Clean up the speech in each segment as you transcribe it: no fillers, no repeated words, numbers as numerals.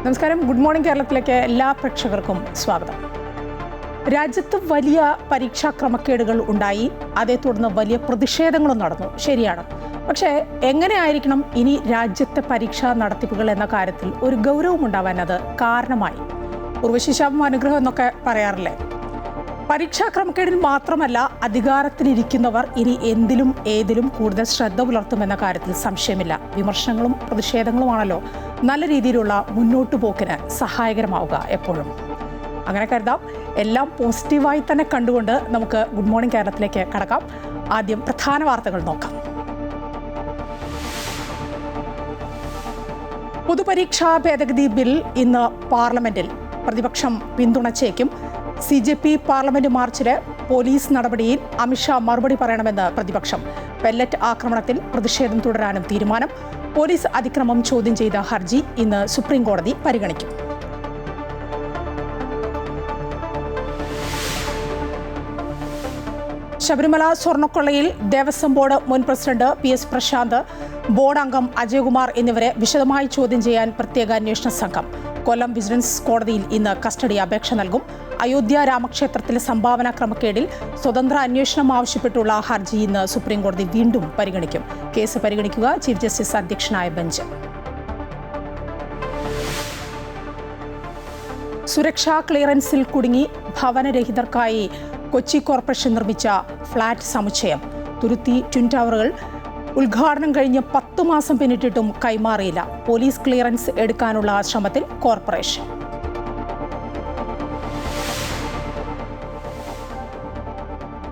നമസ്കാരം. Good morning കേരളത്തിലേക്ക് എല്ലാ പ്രേക്ഷകർക്കും സ്വാഗതം. രാജ്യത്ത് വലിയ പരീക്ഷാ ക്രമക്കേടുകൾ ഉണ്ടായി, അതേ തുടർന്ന് വലിയ പ്രതിഷേധങ്ങളും നടന്നു. ശരിയാണ്. പക്ഷേ എങ്ങനെയായിരിക്കണം ഇനി രാജ്യത്തെ പരീക്ഷാ നടത്തിപ്പുകൾ എന്ന കാര്യത്തിൽ ഒരു ഗൗരവം ഉണ്ടാവാൻ അത് കാരണമായി. ഉർവശിശാപം അനുഗ്രഹം എന്നൊക്കെ പറയാറില്ലേ? പരീക്ഷാ ക്രമക്കേടിൽ മാത്രമല്ല, അധികാരത്തിലിരിക്കുന്നവർ ഇനി എന്തിലും ഏതിലും കൂടുതൽ ശ്രദ്ധ പുലർത്തുമെന്ന കാര്യത്തിൽ സംശയമില്ല. വിമർശനങ്ങളും പ്രതിഷേധങ്ങളുമാണല്ലോ നല്ല രീതിയിലുള്ള മുന്നോട്ടു പോക്കിന് സഹായകരമാവുക എപ്പോഴും. അങ്ങനെ കരുതാം. എല്ലാം പോസിറ്റീവായി തന്നെ കണ്ടുകൊണ്ട് നമുക്ക് ഗുഡ് മോർണിംഗ് കേരളത്തിലേക്ക് കടക്കാം. ആദ്യം പ്രധാന വാർത്തകൾ നോക്കാം. പൊതുപരീക്ഷാ ഭേദഗതി ബിൽ ഇന്ന് പാർലമെന്റിൽ പ്രതിപക്ഷം പിന്തുണച്ചേക്കും. CJP പാർലമെന്റ് മാർച്ചിന് പോലീസ് നടപടിയിൽ അമിത്ഷാ മറുപടി പറയണമെന്ന് പ്രതിപക്ഷം. പെല്ലറ്റ് ആക്രമണത്തിൽ പ്രതിഷേധം തുടരാനും തീരുമാനം. പോലീസ് അതിക്രമം ചോദ്യം ചെയ്ത ഹർജി ഇന്ന് സുപ്രീം കോടതി പരിഗണിക്കും. ശബരിമല സ്വർണ്ണക്കൊള്ളയിൽ ദേവസ്വം ബോർഡ് മുൻ പ്രസിഡന്റ് PS പ്രശാന്ത്, ബോർഡ് അംഗം അജയകുമാർ എന്നിവരെ വിശദമായി ചോദ്യം ചെയ്യാൻ പ്രത്യേക അന്വേഷണ സംഘം കൊല്ലം വിജിലൻസ് കോടതിയിൽ ഇന്ന് കസ്റ്റഡി അപേക്ഷ നൽകും. അയോധ്യ രാമക്ഷേത്രത്തിലെ സംഭാവന ക്രമക്കേടിൽ സ്വതന്ത്ര അന്വേഷണം ആവശ്യപ്പെട്ടുള്ള ഹർജി ഇന്ന് സുപ്രീം കോടതി വീണ്ടും പരിഗണിക്കും. കേസ് പരിഗണിക്കുക ചീഫ് ജസ്റ്റിസ് അധ്യക്ഷനായ ബെഞ്ച്. സുരക്ഷാ ക്ലിയറൻസിൽ കുടുങ്ങി ഭവനരഹിതർക്കായി കൊച്ചി കോർപ്പറേഷൻ നിർമ്മിച്ച ഫ്ളാറ്റ് സമുച്ചയം തുരുത്തി ട്വിൻ ടവറുകൾ ഉദ്ഘാടനം കഴിഞ്ഞ് 10 മാസം പിന്നിട്ടിട്ടും കൈമാറിയില്ല. പോലീസ് ക്ലിയറൻസ് എടുക്കാനുള്ള ശ്രമത്തിൽ കോർപ്പറേഷൻ.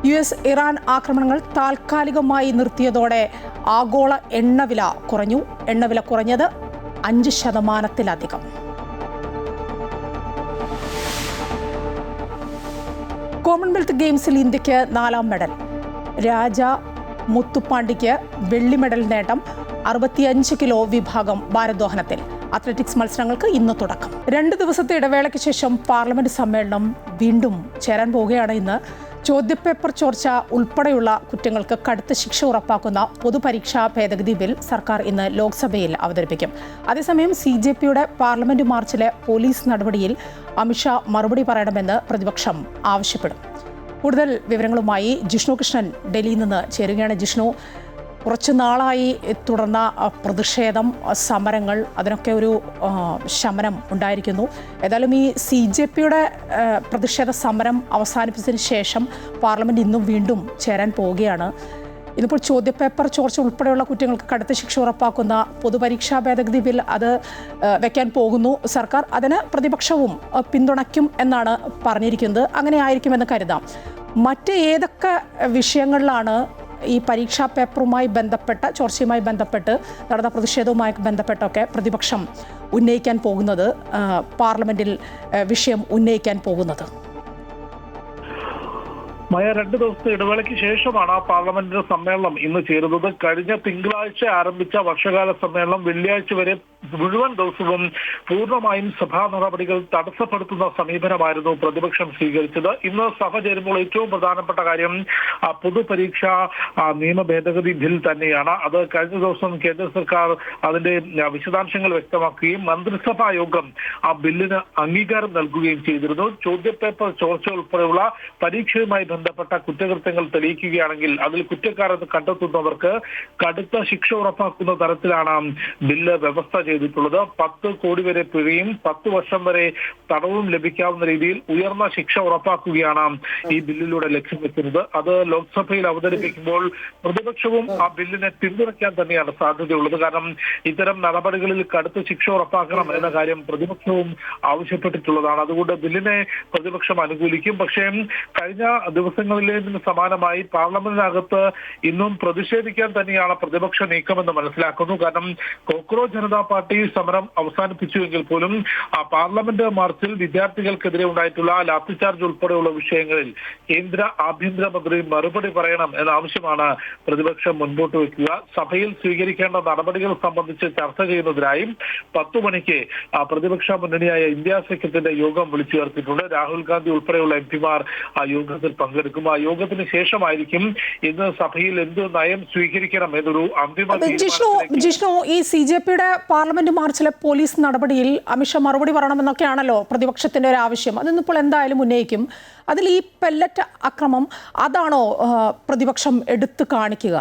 US ഇറാൻ ആക്രമണങ്ങൾ താൽക്കാലികമായി നിർത്തിയതോടെ ആഗോള എണ്ണവില കുറഞ്ഞു. എണ്ണവില കുറഞ്ഞത് 5%. കോമൺവെൽത്ത് ഗെയിംസിൽ ഇന്ത്യക്ക് 4ാം മെഡൽ. രാജ മുത്തുപ്പാണ്ടിക്ക് വെള്ളി മെഡൽ നേട്ടം. 65 കിലോ വിഭാഗം ഭാരോദ്വഹനത്തിൽ അത്ലറ്റിക്സ് മത്സരങ്ങൾക്ക് ഇന്ന് തുടക്കം. 2 ദിവസത്തെ ഇടവേളയ്ക്ക് ശേഷം പാർലമെന്റ് സമ്മേളനം വീണ്ടും ചേരാൻ പോവുകയാണ്. ഇന്ന് ചോദ്യപേപ്പർ ചോർച്ച ഉൾപ്പെടെയുള്ള കുറ്റങ്ങൾക്ക് കടുത്ത ശിക്ഷ ഉറപ്പാക്കുന്ന പൊതുപരീക്ഷാ ഭേദഗതി ബിൽ സർക്കാർ ഇന്ന് ലോക്സഭയിൽ അവതരിപ്പിക്കും. അതേസമയം CJPയുടെ പാർലമെന്റ് മാർച്ചിലെ പോലീസ് നടപടിയിൽ അമിത്ഷാ മറുപടി പറയണമെന്ന് പ്രതിപക്ഷം ആവശ്യപ്പെടും. കൂടുതൽ വിവരങ്ങളുമായി ജിഷ്ണു കൃഷ്ണൻ ഡൽഹിയിൽ നിന്ന് ചേരുകയാണ്. ജിഷ്ണു, കുറച്ചു നാളായി തുടർന്ന പ്രതിഷേധം, സമരങ്ങൾ, അതിനൊക്കെ ഒരു ശമനം ഉണ്ടായിരിക്കുന്നു. ഏതായാലും ഈ CJPയുടെ പ്രതിഷേധ സമരം അവസാനിപ്പിച്ചതിന് ശേഷം പാർലമെന്റ് ഇന്നും വീണ്ടും ചേരാൻ പോവുകയാണ്. ഇന്നിപ്പോൾ ചോദ്യപേപ്പർ ചോർച്ച ഉൾപ്പെടെയുള്ള കുറ്റങ്ങൾക്ക് കടുത്ത ശിക്ഷ ഉറപ്പാക്കുന്ന പൊതുപരീക്ഷാ ഭേദഗതി ബിൽ അത് വെക്കാൻ പോകുന്നു സർക്കാർ. അതിന് പ്രതിപക്ഷവും പിന്തുണയ്ക്കും എന്നാണ് പറഞ്ഞിരിക്കുന്നത്. അങ്ങനെ ആയിരിക്കുമെന്ന് കരുതാം. മറ്റ് ഏതൊക്കെ വിഷയങ്ങളിലാണ് ഈ പരീക്ഷാ പേപ്പറുമായി ബന്ധപ്പെട്ട ചോർച്ചയുമായി ബന്ധപ്പെട്ട് നടന്ന പ്രതിഷേധവുമായി ബന്ധപ്പെട്ടൊക്കെ പ്രതിപക്ഷം ഉന്നയിക്കാൻ പോകുന്നത്, പാർലമെന്റിൽ വിഷയം ഉന്നയിക്കാൻ പോകുന്നത്? 2 ദിവസത്തെ ഇടവേളയ്ക്ക് ശേഷമാണ് പാർലമെന്റിന്റെ സമ്മേളനം ഇന്ന് ചേരുന്നത്. കഴിഞ്ഞ തിങ്കളാഴ്ച ആരംഭിച്ച വർഷകാല സമ്മേളനം വെള്ളിയാഴ്ച വരെ മുഴുവൻ ദിവസവും പൂർണ്ണമായും സഭാ നടപടികൾ തടസ്സപ്പെടുത്തുന്ന സമീപനമായിരുന്നു പ്രതിപക്ഷം സ്വീകരിച്ചത്. ഇന്ന് സഭ ചേരുമ്പോൾ ഏറ്റവും പ്രധാനപ്പെട്ട കാര്യം പൊതുപരീക്ഷാ നിയമ ഭേദഗതി ബിൽ തന്നെയാണ്. അത് കഴിഞ്ഞ ദിവസം കേന്ദ്ര സർക്കാർ അതിന്റെ വിശദാംശങ്ങൾ വ്യക്തമാക്കുകയും മന്ത്രിസഭാ യോഗം ആ ബില്ലിന് അംഗീകാരം നൽകുകയും ചെയ്തിരുന്നു. ചോദ്യപേപ്പർ ചോർച്ച ഉൾപ്പെടെയുള്ള പരീക്ഷയുമായി ബന്ധപ്പെട്ട കുറ്റകൃത്യങ്ങൾ തെളിയിക്കുകയാണെങ്കിൽ അതിൽ കുറ്റക്കാരെന്ന് കണ്ടെത്തുന്നവർക്ക് കടുത്ത ശിക്ഷ ഉറപ്പാക്കുന്ന തരത്തിലാണ് ബില്ല് വ്യവസ്ഥ ചെയ്തിട്ടുള്ളത്. 10 കോടി വരെ പിഴയും 10 വർഷം വരെ തടവും ലഭിക്കാവുന്ന രീതിയിൽ ഉയർന്ന ശിക്ഷ ഉറപ്പാക്കുകയാണ് ഈ ബില്ലിലൂടെ ലക്ഷ്യം വെക്കുന്നത്. അത് ലോക്സഭയിൽ അവതരിപ്പിക്കുമ്പോൾ പ്രതിപക്ഷവും ആ ബില്ലിനെ പിന്തുണയ്ക്കാൻ തന്നെയാണ് സാധ്യതയുള്ളത്. കാരണം ഇത്തരം നടപടികളിൽ കടുത്ത ശിക്ഷ ഉറപ്പാക്കണം എന്ന കാര്യം പ്രതിപക്ഷവും ആവശ്യപ്പെട്ടിട്ടുള്ളതാണ്. അതുകൊണ്ട് ബില്ലിനെ പ്രതിപക്ഷം അനുകൂലിക്കും. പക്ഷേ കഴിഞ്ഞ ദിവസങ്ങളിലേതിന് സമാനമായി പാർലമെന്റിനകത്ത് ഇന്നും പ്രതിഷേധിക്കാൻ തന്നെയാണ് പ്രതിപക്ഷ നീക്കമെന്ന് മനസ്സിലാക്കുന്നു. കാരണം കോക്രോച്ച് ജനതാ പാർട്ടി സമരം അവസാനിപ്പിച്ചുവെങ്കിൽ പോലും പാർലമെന്റ് മാർച്ചിൽ വിദ്യാർത്ഥികൾക്കെതിരെ ഉണ്ടായിട്ടുള്ള ലാത്തിചാർജ് ഉൾപ്പെടെയുള്ള വിഷയങ്ങളിൽ കേന്ദ്ര ആഭ്യന്തരമന്ത്രി മറുപടി പറയണം എന്ന ആവശ്യമാണ് പ്രതിപക്ഷം മുൻപോട്ട് വയ്ക്കുക. സഭയിൽ സ്വീകരിക്കേണ്ട നടപടികൾ സംബന്ധിച്ച് ചർച്ച ചെയ്യുന്നതിനായി 10 മണിക്ക് പ്രതിപക്ഷ മുന്നണിയായ ഇന്ത്യ സഖ്യത്തിന്റെ യോഗം വിളിച്ചു ചേർത്തിട്ടുണ്ട്. രാഹുൽ ഗാന്ധി ഉൾപ്പെടെയുള്ള MP-മാർ ആ യോഗത്തിൽ പങ്കെടുക്കും. ആ യോഗത്തിന് ശേഷമായിരിക്കും ഇന്ന് സഭയിൽ എന്ത് നയം സ്വീകരിക്കണം എന്നൊരു അന്തിമ ജിഷ്ണു, ഈ CJPയുടെ പാർലമെന്റ് മാർച്ചിലെ പോലീസ് നടപടിയിൽ അമിത്ഷാ മറുപടി പറയണമെന്നൊക്കെയാണല്ലോ പ്രതിപക്ഷത്തിന്റെ ഒരു ആവശ്യം. അതിന്നിപ്പോൾ എന്തായാലും ഉന്നയിക്കും. അതിൽ ഈ പെല്ലറ്റ് അക്രമം അതാണോ പ്രതിപക്ഷം എടുത്തു കാണിക്കുക?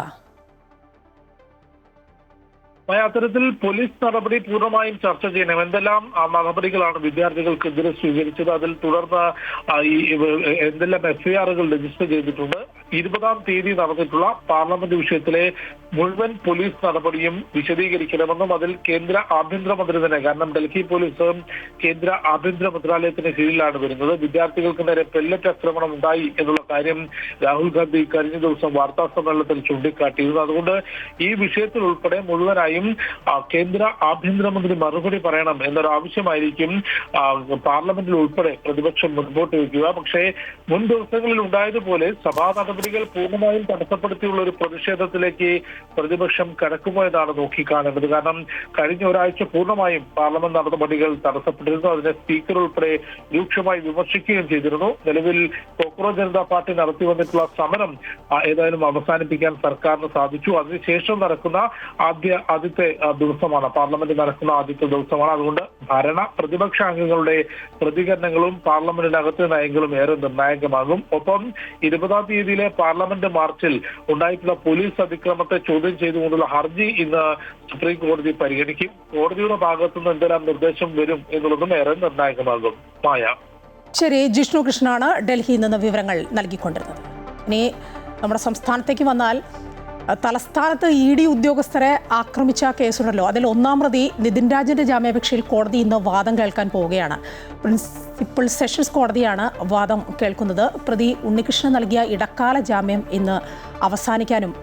അത്തരത്തിൽ പോലീസ് നടപടി പൂർണ്ണമായും ചർച്ച ചെയ്യണം. എന്തെല്ലാം നടപടികളാണ് വിദ്യാർത്ഥികൾക്കെതിരെ സ്വീകരിച്ചത്, അതിൽ തുടർന്ന് എന്തെല്ലാം എഫ്ഐആറുകൾ രജിസ്റ്റർ ചെയ്തിട്ടുണ്ട്, 20-ാം തീയതി നടന്നിട്ടുള്ള പാർലമെന്റ് വിഷയത്തിലെ മുഴുവൻ പോലീസ് നടപടിയും വിശദീകരിക്കണമെന്നും അതിൽ കേന്ദ്ര ആഭ്യന്തരമന്ത്രി തന്നെ, കാരണം ഡൽഹി പോലീസ് കേന്ദ്ര ആഭ്യന്തര മന്ത്രാലയത്തിന് കീഴിലാണ് വരുന്നത്, വിദ്യാർത്ഥികൾക്ക് നേരെ പെല്ലറ്റ് ആക്രമണം ഉണ്ടായി എന്നുള്ള കാര്യം രാഹുൽ ഗാന്ധി കഴിഞ്ഞ ദിവസം വാർത്താ സമ്മേളനത്തിൽ ചൂണ്ടിക്കാട്ടിയിരുന്നു. അതുകൊണ്ട് ഈ വിഷയത്തിൽ ഉൾപ്പെടെ മുഴുവനായും കേന്ദ്ര ആഭ്യന്തരമന്ത്രി മറുപടി പറയണം എന്നൊരു ആവശ്യമായിരിക്കും പാർലമെന്റിൽ ഉൾപ്പെടെ പ്രതിപക്ഷം മുൻപോട്ട് വയ്ക്കുക. പക്ഷേ മുൻ ദിവസങ്ങളിൽ ഉണ്ടായതുപോലെ സഭാ നടപടികൾ പൂർണ്ണമായും തടസ്സപ്പെടുത്തിയുള്ള ഒരു പ്രതിഷേധത്തിലേക്ക് പ്രതിപക്ഷം കടക്കുമോ എന്നാണ് നോക്കിക്കാണേണ്ടത്. കാരണം കഴിഞ്ഞ ഒരാഴ്ച പൂർണ്ണമായും പാർലമെന്റ് നടപടികൾ തടസ്സപ്പെട്ടിരുന്നു. അതിനെ സ്പീക്കർ ഉൾപ്പെടെ രൂക്ഷമായി വിമർശിക്കുകയും ചെയ്തിരുന്നു. നിലവിൽ കോക്രോച്ച് ജനതാ പാർട്ടി നടത്തി വന്നിട്ടുള്ള സമരം ഏതായാലും അവസാനിപ്പിക്കാൻ സർക്കാരിന് സാധിച്ചു. അതിനുശേഷം നടക്കുന്ന ആദ്യത്തെ ദിവസമാണ്, പാർലമെന്റ് നടക്കുന്ന ആദ്യത്തെ ദിവസമാണ്. അതുകൊണ്ട് ഭരണ പ്രതിപക്ഷ അംഗങ്ങളുടെ പ്രതികരണങ്ങളും പാർലമെന്റിനകത്തെ നയങ്ങളും ഏറെ നിർണായകമാകും. ഒപ്പം 20-ാം തീയതിയിലെ പാർലമെന്റ് മാർച്ചിൽ ഉണ്ടായിട്ടുള്ള പോലീസ് അതിക്രമത്തെ ചോദ്യം ചെയ്തുകൊണ്ടുള്ള ഹർജി ഇന്ന് സുപ്രീം കോടതി പരിഗണിക്കും. കോടതിയുടെ ഭാഗത്തുനിന്ന് എന്തെല്ലാം നിർദ്ദേശം വരും എന്നുള്ളതും ഏറെ നിർണായകമാകും. മായ. ശരി, ജിഷ്ണു കൃഷ്ണനാണ് ഡൽഹിയിൽ നിന്ന് വിവരങ്ങൾ നൽകിക്കൊണ്ടിരുന്നത്. ഇനി നമ്മുടെ സംസ്ഥാനത്തേക്ക് വന്നാൽ തലസ്ഥാനത്ത് ED ഉദ്യോഗസ്ഥരെ ആക്രമിച്ച കേസുണ്ടല്ലോ, അതിൽ 1-ാം പ്രതി നിതിൻ രാജിന്റെ ജാമ്യാപേക്ഷയിൽ കോടതി ഇന്ന് വാദം കേൾക്കാൻ പോവുകയാണ്. പ്രിൻസിപ്പൽ സെഷൻസ് കോടതിയാണ് വാദം കേൾക്കുന്നത്. പ്രതി ഉണ്ണികൃഷ്ണൻ നൽകിയ ഇടക്കാല ജാമ്യം ഇന്ന് അവസാനിക്കാനും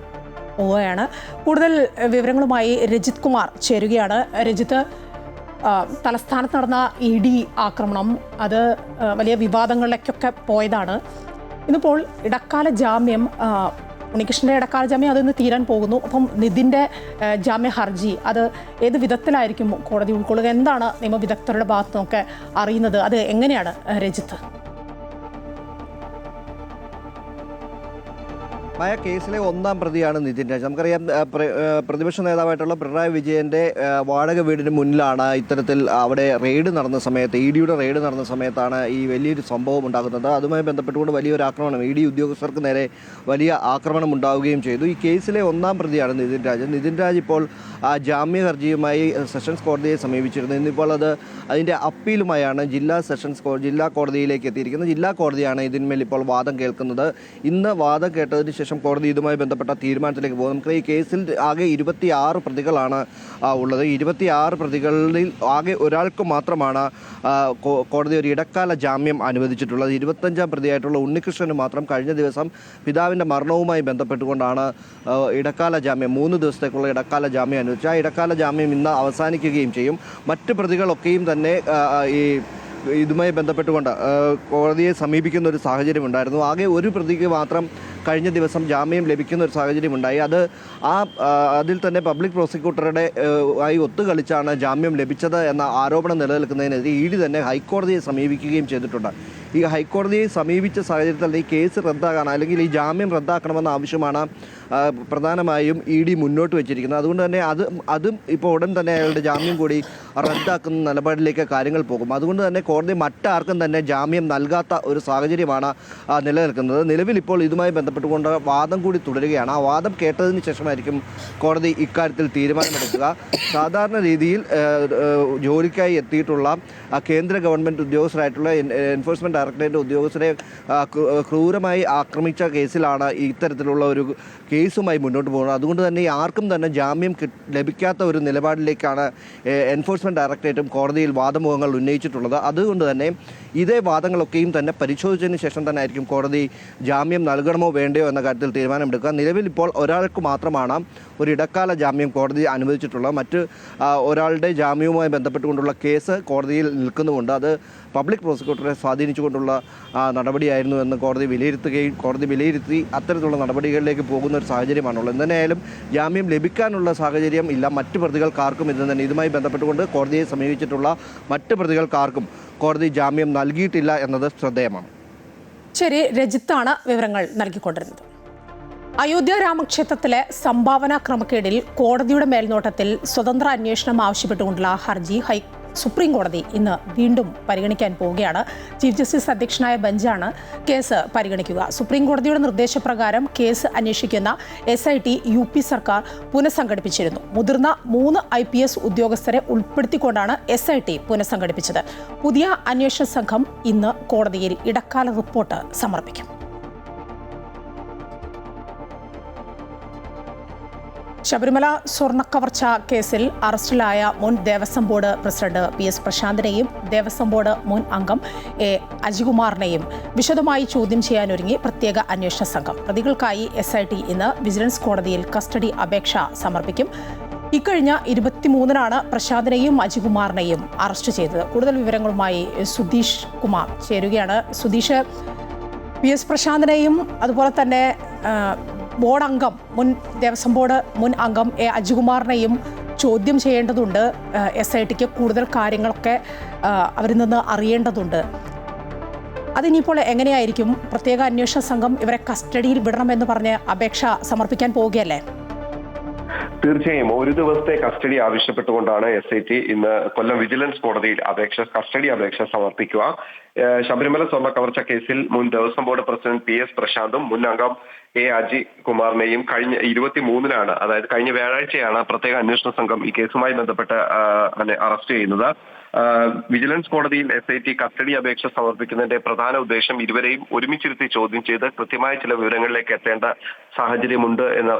പോവുകയാണ്. കൂടുതൽ വിവരങ്ങളുമായി രജിത് കുമാർ ചേരുകയാണ്. രജിത്ത്, തലസ്ഥാനത്ത് നടന്ന ED ആക്രമണം അത് വലിയ വിവാദങ്ങളിലേക്കൊക്കെ പോയതാണ്. ഇന്നിപ്പോൾ ഇടക്കാല ജാമ്യം, ഉണ്ണികൃഷ്ണന്റെ ഇടക്കാല ജാമ്യം അതിന്ന് തീരാൻ പോകുന്നു. അപ്പം നിതിൻ്റെ ജാമ്യ ഹർജി അത് ഏത് വിധത്തിലായിരിക്കും കോടതി ഉൾക്കൊള്ളുക? എന്താണ് നിയമവിദഗ്ധരുടെ ഭാഗത്തു നിന്നൊക്കെ അറിയുന്നത്? അത് എങ്ങനെയാണ് രജിത്ത്? കേസിലെ 1-ാം പ്രതിയാണ് നിതിൻ രാജ്. നമുക്കറിയാം, പ്രതിപക്ഷ നേതാവായിട്ടുള്ള പിണറായി വിജയന്റെ വാടക വീടിന് മുന്നിലാണ് ഇത്തരത്തിൽ അവിടെ റെയ്ഡ് നടന്ന സമയത്ത്, EDയുടെ റെയ്ഡ് നടന്ന സമയത്താണ് ഈ വലിയൊരു സംഭവം ഉണ്ടാകുന്നത്. അതുമായി ബന്ധപ്പെട്ടുകൊണ്ട് വലിയൊരു ആക്രമണം, ED ഉദ്യോഗസ്ഥർക്ക് നേരെ വലിയ ആക്രമണം ഉണ്ടാവുകയും ചെയ്തു. ഈ കേസിലെ 1-ാം പ്രതിയാണ് നിതിൻ രാജ്. നിതിൻ രാജ് ഇപ്പോൾ ജാമ്യ ഹർജിയുമായി സെഷൻസ് കോടതിയെ സമീപിച്ചിരുന്നു. ഇന്നിപ്പോൾ അതിൻ്റെ അപ്പീലുമായാണ് ജില്ലാ കോടതിയിലേക്ക് എത്തിയിരിക്കുന്നത്. ജില്ലാ കോടതിയാണ് ഇതിന്മേൽ ഇപ്പോൾ വാദം കേൾക്കുന്നത്. ഇന്ന് വാദം കേട്ടതിന് ശേഷം കോടതി ഇതുമായി ബന്ധപ്പെട്ട തീരുമാനത്തിലേക്ക് പോകും. നമുക്ക് ഈ കേസിൽ ആകെ 26 പ്രതികളാണ് ഉള്ളത്. 26 പ്രതികളിൽ ആകെ ഒരാൾക്ക് മാത്രമാണ് കോടതി ഒരു ഇടക്കാല ജാമ്യം അനുവദിച്ചിട്ടുള്ളത്. 25-ാം പ്രതിയായിട്ടുള്ള ഉണ്ണികൃഷ്ണന് മാത്രം കഴിഞ്ഞ ദിവസം പിതാവിൻ്റെ മരണവുമായി ബന്ധപ്പെട്ടുകൊണ്ടാണ് ഇടക്കാല ജാമ്യം, 3 ദിവസത്തേക്കുള്ള ഇടക്കാല ജാമ്യം അനുവദിച്ചു. ആ ഇടക്കാല ജാമ്യം ഇന്ന് അവസാനിക്കുകയും ചെയ്യും. മറ്റ് പ്രതികളൊക്കെയും തന്നെ ഇതുമായി ബന്ധപ്പെട്ടുകൊണ്ട് കോടതിയെ സമീപിക്കുന്ന ഒരു സാഹചര്യം ഉണ്ടായിരുന്നു. ആകെ ഒരു പ്രതിക്ക് മാത്രം കഴിഞ്ഞ ദിവസം ജാമ്യം ലഭിക്കുന്ന ഒരു സാഹചര്യമുണ്ടായി. അതിൽ തന്നെ പബ്ലിക് പ്രോസിക്യൂട്ടറുടെ ആയി ഒത്തുകളിച്ചാണ് ജാമ്യം ലഭിച്ചത് എന്ന ആരോപണം നിലനിൽക്കുന്നതിനെതിരെ ED തന്നെ ഹൈക്കോടതിയെ സമീപിക്കുകയും ചെയ്തിട്ടുണ്ട്. ഈ ഹൈക്കോടതിയെ സമീപിച്ച സാഹചര്യത്തിൽ ഈ കേസ് റദ്ദാക്കാൻ, അല്ലെങ്കിൽ ഈ ജാമ്യം റദ്ദാക്കണമെന്ന ആവശ്യമാണ് പ്രധാനമായും ED മുന്നോട്ട് വെച്ചിരിക്കുന്നത്. അതുകൊണ്ട് തന്നെ അതും ഇപ്പോൾ ഉടൻ തന്നെ അയാളുടെ ജാമ്യം കൂടി റദ്ദാക്കുന്ന നിലപാടിലേക്ക് കാര്യങ്ങൾ പോകും. അതുകൊണ്ട് തന്നെ കോടതി മറ്റാർക്കും തന്നെ ജാമ്യം നൽകാത്ത ഒരു സാഹചര്യമാണ് നിലനിൽക്കുന്നത്. നിലവിൽ ഇപ്പോൾ ഇതുമായി ബന്ധപ്പെട്ടുകൊണ്ട് വാദം കൂടി തുടരുകയാണ്. ആ വാദം കേട്ടതിന് ശേഷമായിരിക്കും കോടതി ഇക്കാര്യത്തിൽ തീരുമാനമെടുക്കുക. സാധാരണ രീതിയിൽ ജോലിക്കായി എത്തിയിട്ടുള്ള കേന്ദ്ര ഗവൺമെൻറ് ഉദ്യോഗസ്ഥരായിട്ടുള്ള എൻഫോഴ്സ്മെൻറ്റ് ഡയറക്ടറേറ്റ് ഉദ്യോഗസ്ഥരെ ക്രൂരമായി ആക്രമിച്ച കേസിലാണ് ഇത്തരത്തിലുള്ള ഒരു കേസുമായി മുന്നോട്ട് പോകുന്നത്. അതുകൊണ്ട് തന്നെ ആർക്കും തന്നെ ജാമ്യം ലഭിക്കാത്ത ഒരു നിലപാടിലേക്കാണ് എൻഫോഴ്സ്മെൻറ്റ് ഡയറക്ടറേറ്റും കോടതിയിൽ വാദമുഖങ്ങൾ ഉന്നയിച്ചിട്ടുള്ളത്. അതുകൊണ്ട് തന്നെ ഇതേ വാദങ്ങളൊക്കെയും തന്നെ പരിശോധിച്ചതിന് ശേഷം തന്നെ ആയിരിക്കും കോടതി ജാമ്യം നൽകണമോ വേണ്ടയോ എന്ന കാര്യത്തിൽ തീരുമാനമെടുക്കുക. നിലവിൽ ഇപ്പോൾ ഒരാൾക്ക് മാത്രമാണ് ഒരു ഇടക്കാല ജാമ്യം കോടതി അനുവദിച്ചിട്ടുള്ളത്. മറ്റ് ഒരാളുടെ ജാമ്യവുമായി ബന്ധപ്പെട്ടുകൊണ്ടുള്ള കേസ് കോടതിയിൽ നിൽക്കുന്നുമുണ്ട്. അത് പബ്ലിക് പ്രോസിക്യൂട്ടറെ സ്വാധീനിച്ചുകൊണ്ടുള്ള നടപടിയായിരുന്നു എന്ന് കോടതി വിലയിരുത്തി അത്തരത്തിലുള്ള നടപടികളിലേക്ക് പോകുന്ന ഒരു സാഹചര്യമാണുള്ളത്. എന്തായാലും ജാമ്യം ലഭിക്കാനുള്ള സാഹചര്യം ഇല്ല മറ്റ് പ്രതികൾക്കാർക്കും. ഇന്ന് തന്നെ ഇതുമായി ബന്ധപ്പെട്ടുകൊണ്ട് കോടതിയെ സമീപിച്ചിട്ടുള്ള മറ്റ് പ്രതികൾക്കാർക്കും കോടതി ജാമ്യം നൽകിയിട്ടില്ല എന്നത് ശ്രദ്ധേയമാണ്. ശരി, രജിത്താണ് വിവരങ്ങൾ നൽകിക്കൊണ്ടിരുന്നത്. അയോധ്യ രാമക്ഷേത്രത്തിലെ സംഭാവന ക്രമക്കേടിൽ കോടതിയുടെ മേൽനോട്ടത്തിൽ സ്വതന്ത്ര അന്വേഷണം ആവശ്യപ്പെട്ടുകൊണ്ടുള്ള ഹർജി സുപ്രീം കോടതി ഇന്ന് വീണ്ടും പരിഗണിക്കാൻ പോവുകയാണ്. ചീഫ് ജസ്റ്റിസ് അധ്യക്ഷനായ ബെഞ്ചാണ് കേസ് പരിഗണിക്കുക. സുപ്രീം കോടതിയുടെ നിർദ്ദേശപ്രകാരം കേസ് അന്വേഷിക്കുന്ന SIT UP സർക്കാർ പുനഃസംഘടിപ്പിച്ചിരുന്നു. മുതിർന്ന 3 IPS ഉദ്യോഗസ്ഥരെ ഉൾപ്പെടുത്തിക്കൊണ്ടാണ് SIT പുനഃസംഘടിപ്പിച്ചത്. പുതിയ അന്വേഷണ സംഘം ഇന്ന് കോടതിയിൽ ഇടക്കാല റിപ്പോർട്ട് സമർപ്പിക്കും. ശബരിമല സ്വർണ്ണക്കവർച്ച കേസിൽ അറസ്റ്റിലായ മുൻ ദേവസ്വം ബോർഡ് പ്രസിഡന്റ് PS പ്രശാന്തിനെയും ദേവസ്വം ബോർഡ് മുൻ അംഗം A അജികുമാറിനെയും വിശദമായി ചോദ്യം ചെയ്യാനൊരുങ്ങി പ്രത്യേക അന്വേഷണ സംഘം. പ്രതികൾക്കായി SIT ഇന്ന് വിജിലൻസ് കോടതിയിൽ കസ്റ്റഡി അപേക്ഷ സമർപ്പിക്കും. ഇക്കഴിഞ്ഞ 23-നാണ് പ്രശാന്തിനെയും അജികുമാറിനെയും അറസ്റ്റ് ചെയ്തത്. കൂടുതൽ വിവരങ്ങളുമായി സുധീഷ് കുമാർ ചേരുകയാണ്. സുധീഷ്, PS പ്രശാന്തിനെയും അതുപോലെ തന്നെ ബോർഡ് അംഗം മുൻ ദേവസ്വം ബോർഡ് മുൻ അംഗം A അജികുമാറിനെയും ചോദ്യം ചെയ്യേണ്ടതുണ്ട്. SITക്ക് കൂടുതൽ കാര്യങ്ങളൊക്കെ അവരിൽ നിന്ന് അറിയേണ്ടതുണ്ട്. അതിനിപ്പോൾ എങ്ങനെയായിരിക്കും? പ്രത്യേക അന്വേഷണ സംഘം ഇവരെ കസ്റ്റഡിയിൽ വിടണമെന്ന് പറഞ്ഞ് അപേക്ഷ സമർപ്പിക്കാൻ പോവുകയല്ലേ? തീർച്ചയായും ഒരു ദിവസത്തെ കസ്റ്റഡി ആവശ്യപ്പെട്ടുകൊണ്ടാണ് SIT ഇന്ന് കൊല്ലം വിജിലൻസ് കോടതിയിൽ കസ്റ്റഡി അപേക്ഷ സമർപ്പിക്കുക. ശബരിമല സ്വർണ്ണക്കവർച്ച കേസിൽ മുൻ ദേവസ്വം ബോർഡ് പ്രസിഡന്റ് PS പ്രശാന്തും മുൻ അംഗം A അജികുമാറിനെയും കഴിഞ്ഞ 23-നാണ്, അതായത് കഴിഞ്ഞ വ്യാഴാഴ്ചയാണ് പ്രത്യേക അന്വേഷണ സംഘം ഈ കേസുമായി ബന്ധപ്പെട്ട് അറസ്റ്റ് ചെയ്യുന്നത്. വിജിലൻസ് കോടതിയിൽ SIT കസ്റ്റഡി അപേക്ഷ സമർപ്പിക്കുന്നതിന്റെ പ്രധാന ഉദ്ദേശം ഇരുവരെയും ഒരുമിച്ചിരുത്തി ചോദ്യം ചെയ്ത് കൃത്യമായ ചില വിവരങ്ങളിലേക്ക് എത്തേണ്ട സാഹചര്യമുണ്ട് എന്ന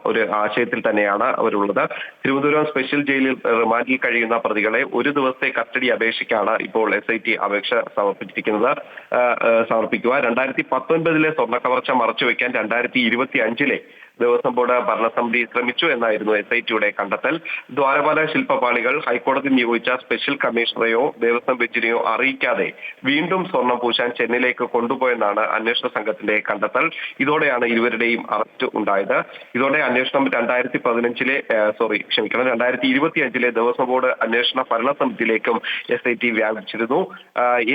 ഒരു ആശയത്തിൽ തന്നെയാണ് അവരുള്ളത്. തിരുവനന്തപുരം സ്പെഷ്യൽ ജയിലിൽ റിമാൻഡിൽ കഴിയുന്ന പ്രതികളെ ഒരു ദിവസത്തെ കസ്റ്റഡി അപേക്ഷയ്ക്കാണ് ഇപ്പോൾ SIT അപേക്ഷ സമർപ്പിക്കുക. 2019 സ്വർണ്ണക്കവർച്ച മറച്ചുവെക്കാൻ 2025 ദേവസ്വം ബോർഡ് ഭരണസമിതി ശ്രമിച്ചു എന്നായിരുന്നു SITയുടെ കണ്ടെത്തൽ. ദ്വാരപാല ശില്പപാളികൾ ഹൈക്കോടതി നിയോഗിച്ച സ്പെഷ്യൽ കമ്മീഷണറെയോ ദേവസ്വം ബെഞ്ചിനെയോ അറിയിക്കാതെ വീണ്ടും സ്വർണം പൂശാൻ ചെന്നൈയിലേക്ക് കൊണ്ടുപോയെന്നാണ് അന്വേഷണ സംഘത്തിന്റെ കണ്ടെത്തൽ. ഇതോടെയാണ് ഇരുവരുടെയും അറസ്റ്റ് ഉണ്ടായത്. ഇതോടെ അന്വേഷണം 2025 ദേവസ്വം ബോർഡ് അന്വേഷണ ഭരണസമിതിയിലേക്കും SIT വ്യാപിച്ചിരുന്നു.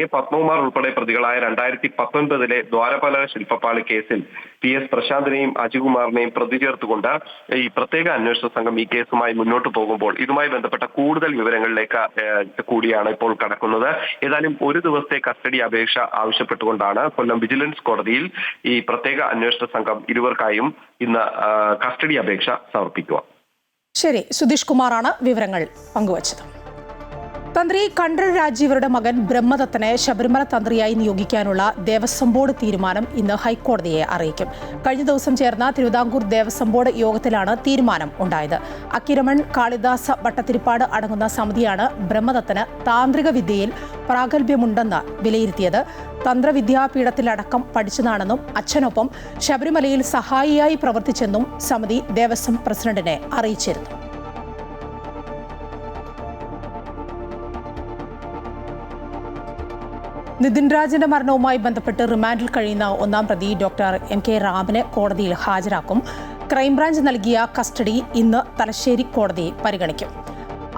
A പത്മകുമാർ ഉൾപ്പെടെ പ്രതികളായ 2019 ദ്വാരപാല ശില്പപാളി കേസിൽ PS പ്രശാന്തിനെയും അജികുമാറിനെയും പ്രതി ചേർത്തുകൊണ്ട് ഈ പ്രത്യേക അന്വേഷണ സംഘം ഈ കേസുമായി മുന്നോട്ട് പോകുമ്പോൾ ഇതുമായി ബന്ധപ്പെട്ട കൂടുതൽ വിവരങ്ങളിലേക്ക് കൂടിയാണ് ഇപ്പോൾ കടക്കുന്നത്. ഏതായാലും ഒരു ദിവസത്തെ കസ്റ്റഡി അപേക്ഷ ആവശ്യപ്പെട്ടുകൊണ്ടാണ് കൊല്ലം വിജിലൻസ് കോടതിയിൽ ഈ പ്രത്യേക അന്വേഷണ സംഘം ഇരുവർക്കായും ഇന്ന് കസ്റ്റഡി അപേക്ഷ സമർപ്പിക്കുക. ശരി, സുധീഷ് കുമാറാണ് വിവരങ്ങൾ പങ്കുവച്ചത്. തന്ത്രി കണ്ഠരര് രാജീവരുടെ മകൻ ബ്രഹ്മദത്തനെ ശബരിമല തന്ത്രിയായി നിയോഗിക്കാനുള്ള ദേവസ്വം ബോർഡ് തീരുമാനം ഇന്ന് ഹൈക്കോടതിയെ അറിയിക്കും. കഴിഞ്ഞ ദിവസം ചേർന്ന തിരുവിതാംകൂർ ദേവസ്വം ബോർഡ് യോഗത്തിലാണ് തീരുമാനം ഉണ്ടായത്. അക്കിരമൺ, കാളിദാസ ഭട്ടതിരിപ്പാട് അടങ്ങുന്ന സമിതിയാണ് ബ്രഹ്മദത്തന് താന്ത്രിക വിദ്യയിൽ പ്രാഗൽഭ്യമുണ്ടെന്ന് വിലയിരുത്തിയത്. തന്ത്രവിദ്യാപീഠത്തിലടക്കം പഠിച്ചതാണെന്നും അച്ഛനൊപ്പം ശബരിമലയിൽ സഹായിയായി പ്രവർത്തിച്ചെന്നും സമിതി ദേവസ്വം പ്രസിഡന്റിനെ അറിയിച്ചിരുന്നു. നിതിൻ രാജിന്റെ മരണവുമായി ബന്ധപ്പെട്ട് റിമാൻഡിൽ കഴിയുന്ന 1-ാം പ്രതി ഡോക്ടർ MK റാമിനെ കോടതിയിൽ ഹാജരാക്കും. ക്രൈംബ്രാഞ്ച് നൽകിയ കസ്റ്റഡി ഇന്ന് തലശ്ശേരി കോടതി പരിഗണിക്കും.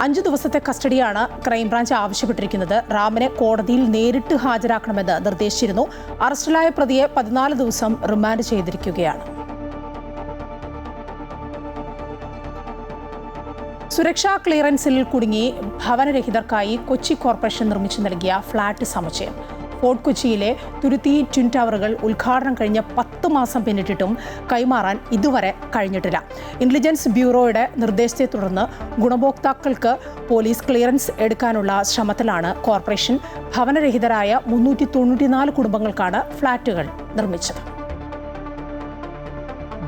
5 ദിവസത്തെ കസ്റ്റഡിയാണ് ക്രൈംബ്രാഞ്ച് ആവശ്യപ്പെട്ടിരിക്കുന്നത്. റാമിനെ കോടതിയിൽ നേരിട്ട് ഹാജരാക്കണമെന്ന് നിർദ്ദേശിച്ചിരുന്നു. അറസ്റ്റിലായ പ്രതിയെ 14 ദിവസം റിമാൻഡ് ചെയ്തിരിക്കുകയാണ്. സുരക്ഷാ ക്ലിയറൻസിൽ കുടുങ്ങി ഭവനരഹിതർക്കായി കൊച്ചി കോർപ്പറേഷൻ നിർമ്മിച്ചു നൽകിയ ഫ്ളാറ്റ് സമുച്ചയം ഫോർട്ട് കൊച്ചിയിലെ തുരുത്തി ട്വിൻ ടവറുകൾ ഉദ്ഘാടനം കഴിഞ്ഞ 10 മാസം പിന്നിട്ടിട്ടും കൈമാറാൻ ഇതുവരെ കഴിഞ്ഞിട്ടില്ല. ഇന്റലിജൻസ് ബ്യൂറോയുടെ നിർദ്ദേശത്തെ തുടർന്ന് ഗുണഭോക്താക്കൾക്ക് പോലീസ് ക്ലിയറൻസ് എടുക്കാനുള്ള ശ്രമത്തിലാണ് കോർപ്പറേഷൻ. ഭവനരഹിതരായ 394 കുടുംബങ്ങൾക്കാണ് ഫ്ളാറ്റുകൾ നിർമ്മിച്ചത്.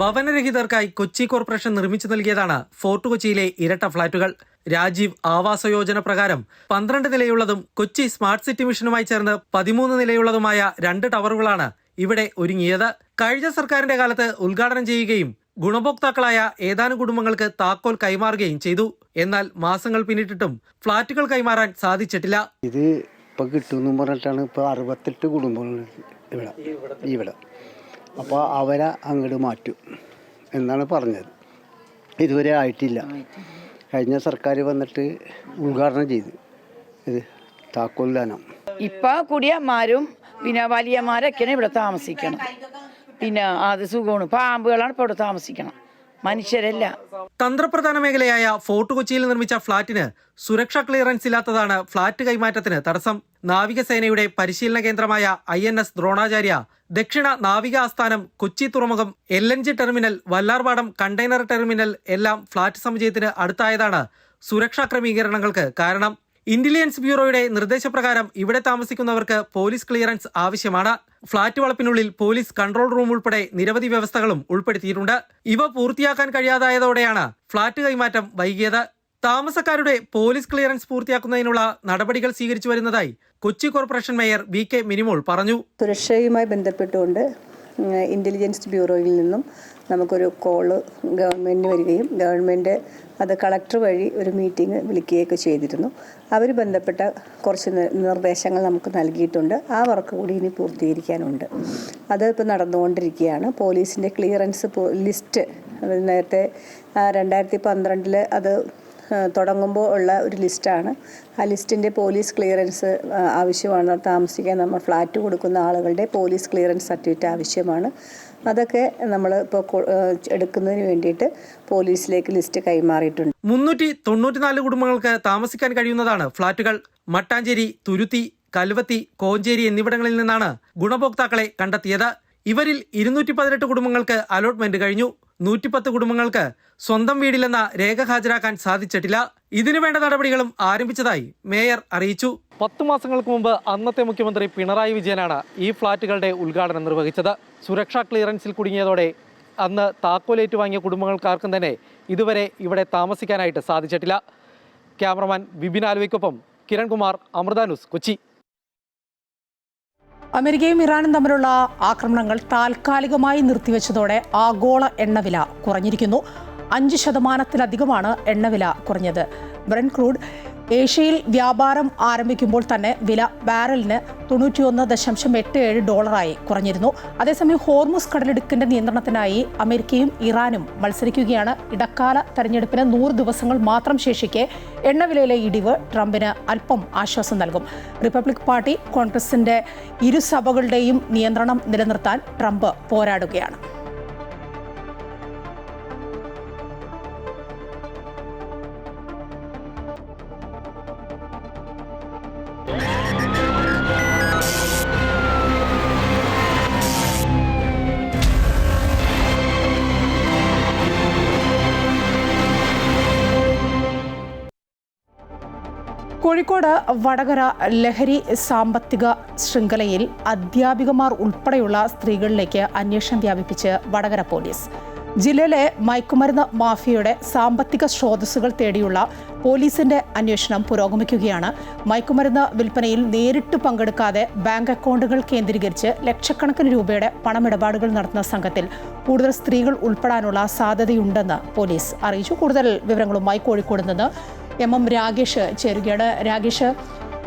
ഭവനരഹിതർക്കായി കൊച്ചി കോർപ്പറേഷൻ നിർമ്മിച്ചു നൽകിയതാണ് ഫോർട്ട് കൊച്ചിയിലെ ഇരട്ട ഫ്ളാറ്റുകൾ. രാജീവ് ആവാസ യോജന പ്രകാരം 12 നിലയുള്ളതും കൊച്ചി സ്മാർട്ട് സിറ്റി മിഷനുമായി ചേർന്ന് 13 നിലയുള്ളതുമായ 2 ടവറുകളാണ് ഇവിടെ ഒരുങ്ങിയത്. കഴിഞ്ഞ സർക്കാരിന്റെ കാലത്ത് ഉദ്ഘാടനം ചെയ്യുകയും ഗുണഭോക്താക്കളായ ഏതാനും കുടുംബങ്ങൾക്ക് താക്കോൽ കൈമാറുകയും ചെയ്തു. എന്നാൽ മാസങ്ങൾ പിന്നിട്ടിട്ടും ഫ്ളാറ്റുകൾ കൈമാറാൻ സാധിച്ചിട്ടില്ല. ഇത് ഇപ്പൊ കിട്ടുമെന്ന് പറഞ്ഞിട്ടാണ് ഇപ്പൊ 68 കുടുംബങ്ങൾ ഇവിടെ. അപ്പോൾ അവരെ അങ്ങോട്ട് മാറ്റും എന്നാണ് പറഞ്ഞത്. ഇതുവരെ ആയിട്ടില്ല. കഴിഞ്ഞ സർക്കാർ വന്നിട്ട് ഉദ്ഘാടനം ചെയ്തു ഇത് താക്കോൽദാനം. ഇപ്പം കുടിയന്മാരും പിന്നെ വലിയന്മാരൊക്കെയാണ് ഇവിടെ താമസിക്കണം. പിന്നെ അത് സുഖമാണ്. പാമ്പുകളാണ് ഇപ്പോൾ ഇവിടെ താമസിക്കണം, മനുഷ്യരല്ല. തന്ത്രപ്രധാന മേഖലയായ ഫോർട്ട് കൊച്ചിയിൽ നിർമ്മിച്ച ഫ്ളാറ്റിന് സുരക്ഷാ ക്ലിയറൻസ് ഇല്ലാത്തതാണ് ഫ്ളാറ്റ് കൈമാറ്റത്തിന് തടസ്സം. നാവികസേനയുടെ പരിശീലന കേന്ദ്രമായ INS ദ്രോണാചാര്യ, ദക്ഷിണ നാവിക ആസ്ഥാനം, കൊച്ചി തുറമുഖം, LNG terminal, Vallarpadam container terminal എല്ലാം ഫ്ളാറ്റ് സമുച്ചയത്തിന് അടുത്തായതാണ് സുരക്ഷാ ക്രമീകരണങ്ങൾക്ക് കാരണം. ഇന്റലിജൻസ് ബ്യൂറോയുടെ നിർദ്ദേശപ്രകാരം ഇവിടെ താമസിക്കുന്നവർക്ക് പോലീസ് ക്ലിയറൻസ് ആവശ്യമാണ്. ഫ്ളാറ്റ് വളപ്പിനുള്ളിൽ പോലീസ് കൺട്രോൾ റൂം ഉൾപ്പെടെ നിരവധി വ്യവസ്ഥകളും ഉൾപ്പെടുത്തിയിട്ടുണ്ട്. ഇവ പൂർത്തിയാക്കാൻ കഴിയാതായതോടെയാണ് ഫ്ളാറ്റ് കൈമാറ്റം വൈകിയത്. താമസക്കാരുടെ പോലീസ് ക്ലിയറൻസ് പൂർത്തിയാക്കുന്നതിനുള്ള നടപടികൾ സ്വീകരിച്ചു വരുന്നതായി Kochi corporation mayor VK Minimol പറഞ്ഞു. സുരക്ഷയുമായി ബന്ധപ്പെട്ടുകൊണ്ട് ഇന്റലിജൻസ് ബ്യൂറോയിൽ നിന്നും നമുക്കൊരു കോള് ഗവൺമെൻറ്റിന് വരികയും ഗവൺമെൻറ് അത് കളക്ടർ വഴി ഒരു മീറ്റിംഗ് വിളിക്കുകയൊക്കെ ചെയ്തിരുന്നു. അവർ ബന്ധപ്പെട്ട കുറച്ച് നിർദ്ദേശങ്ങൾ നമുക്ക് നൽകിയിട്ടുണ്ട്. ആ വർക്ക് കൂടി ഇനി പൂർത്തീകരിക്കാനുണ്ട്. അത് ഇപ്പോൾ നടന്നുകൊണ്ടിരിക്കുകയാണ്. പോലീസിൻ്റെ ക്ലിയറൻസ് ലിസ്റ്റ് നേരത്തെ 2012 അത് തുടങ്ങുമ്പോൾ ഉള്ള ഒരു ലിസ്റ്റാണ്. ആ ലിസ്റ്റിൻ്റെ പോലീസ് ക്ലിയറൻസ് ആവശ്യമാണ്. താമസിക്കാൻ നമ്മൾ ഫ്ലാറ്റ് കൊടുക്കുന്ന ആളുകളുടെ പോലീസ് ക്ലിയറൻസ് സർട്ടിഫിക്കറ്റ് ആവശ്യമാണ്. അതൊക്കെ നമ്മൾ ഇപ്പോൾ എടുക്കുന്നതിന് വേണ്ടിയിട്ട് പോലീസിലേക്ക് ലിസ്റ്റ് കൈമാറിയിട്ടുണ്ട്. 394 കുടുംബങ്ങൾക്ക് താമസിക്കാൻ കഴിയുന്നതാണ് ഫ്ളാറ്റുകൾ. മട്ടാഞ്ചേരി, തുരുത്തി, കൽവത്തി, കോഞ്ചേരി എന്നിവിടങ്ങളിൽ നിന്നാണ് ഗുണഭോക്താക്കളെ കണ്ടെത്തിയത്. ഇവരിൽ 218 കുടുംബങ്ങൾക്ക് അലോട്ട്മെന്റ് കഴിഞ്ഞു. 110 കുടുംബങ്ങൾക്ക് സ്വന്തം വീടില്ലെന്ന രേഖ ഹാജരാക്കാൻ സാധിച്ചിട്ടില്ല. ഇതിനുവേണ്ട നടപടികളും ആരംഭിച്ചതായി മേയർ അറിയിച്ചു. 10 മാസങ്ങൾക്ക് മുമ്പ് അന്നത്തെ മുഖ്യമന്ത്രി പിണറായി വിജയനാണ് ഈ ഫ്ളാറ്റുകളുടെ ഉദ്ഘാടനം നിർവഹിച്ചത്. സുരക്ഷാ ക്ലിയറൻസിൽ കുടുങ്ങിയതോടെ അന്ന് താക്കോലേറ്റ് വാങ്ങിയ കുടുംബങ്ങൾക്കാർക്കും തന്നെ ഇതുവരെ ഇവിടെ താമസിക്കാനായിട്ട് സാധിച്ചിട്ടില്ല. ക്യാമറമാൻ വിപിൻ ആലുവയ്ക്കൊപ്പം കിരൺകുമാർ, അമൃത ന്യൂസ്, കൊച്ചി. അമേരിക്കയും ഇറാനും തമ്മിലുള്ള ആക്രമണങ്ങൾ താൽക്കാലികമായി നിർത്തിവെച്ചതോടെ ആഗോള എണ്ണവില കുറഞ്ഞിരിക്കുന്നു. 5% എണ്ണവില കുറഞ്ഞത്. ബ്രന്റ് ക്രൂഡ് ഏഷ്യയിൽ വ്യാപാരം ആരംഭിക്കുമ്പോൾ തന്നെ വില ബാരലിന് $91.87 കുറഞ്ഞിരുന്നു. അതേസമയം ഹോർമുസ് കടലിടുക്കിന്റെ നിയന്ത്രണത്തിനായി അമേരിക്കയും ഇറാനും മത്സരിക്കുകയാണ്. ഇടക്കാല തെരഞ്ഞെടുപ്പിന് 100 ദിവസങ്ങൾ മാത്രം ശേഷിക്കെ എണ്ണവിലയിലെ ഇടിവ് ട്രംപിന് അല്പം ആശ്വാസം നൽകും. റിപ്പബ്ലിക് പാർട്ടി കോൺഗ്രസിന്റെ ഇരുസഭകളുടെയും നിയന്ത്രണം നിലനിർത്താൻ ട്രംപ് പോരാടുകയാണ്. കോഴിക്കോട് വടകര ലഹരി സാമ്പത്തിക ശൃംഖലയിൽ അധ്യാപികമാർ ഉൾപ്പെടെയുള്ള സ്ത്രീകളിലേക്ക് അന്വേഷണം വ്യാപിപ്പിച്ച് വടകര പോലീസ്. ജില്ലയിലെ മയക്കുമരുന്ന് മാഫിയയുടെ സാമ്പത്തിക സ്രോതസ്സുകൾ തേടിയുള്ള പോലീസിന്റെ അന്വേഷണം പുരോഗമിക്കുകയാണ്. മയക്കുമരുന്ന് വിൽപ്പനയിൽ നേരിട്ട് പങ്കെടുക്കാതെ ബാങ്ക് അക്കൗണ്ടുകൾ കേന്ദ്രീകരിച്ച് ലക്ഷക്കണക്കിന് രൂപയുടെ പണമിടപാടുകൾ നടത്തുന്ന സംഘത്തിൽ കൂടുതൽ സ്ത്രീകൾ ഉൾപ്പെടാനുള്ള സാധ്യതയുണ്ടെന്ന് പോലീസ് അറിയിച്ചു. കൂടുതൽ വിവരങ്ങളുമായി കോഴിക്കോട് നിന്ന് MM രാഗേഷ് ചേരുകയാണ്. രാഗേഷ്,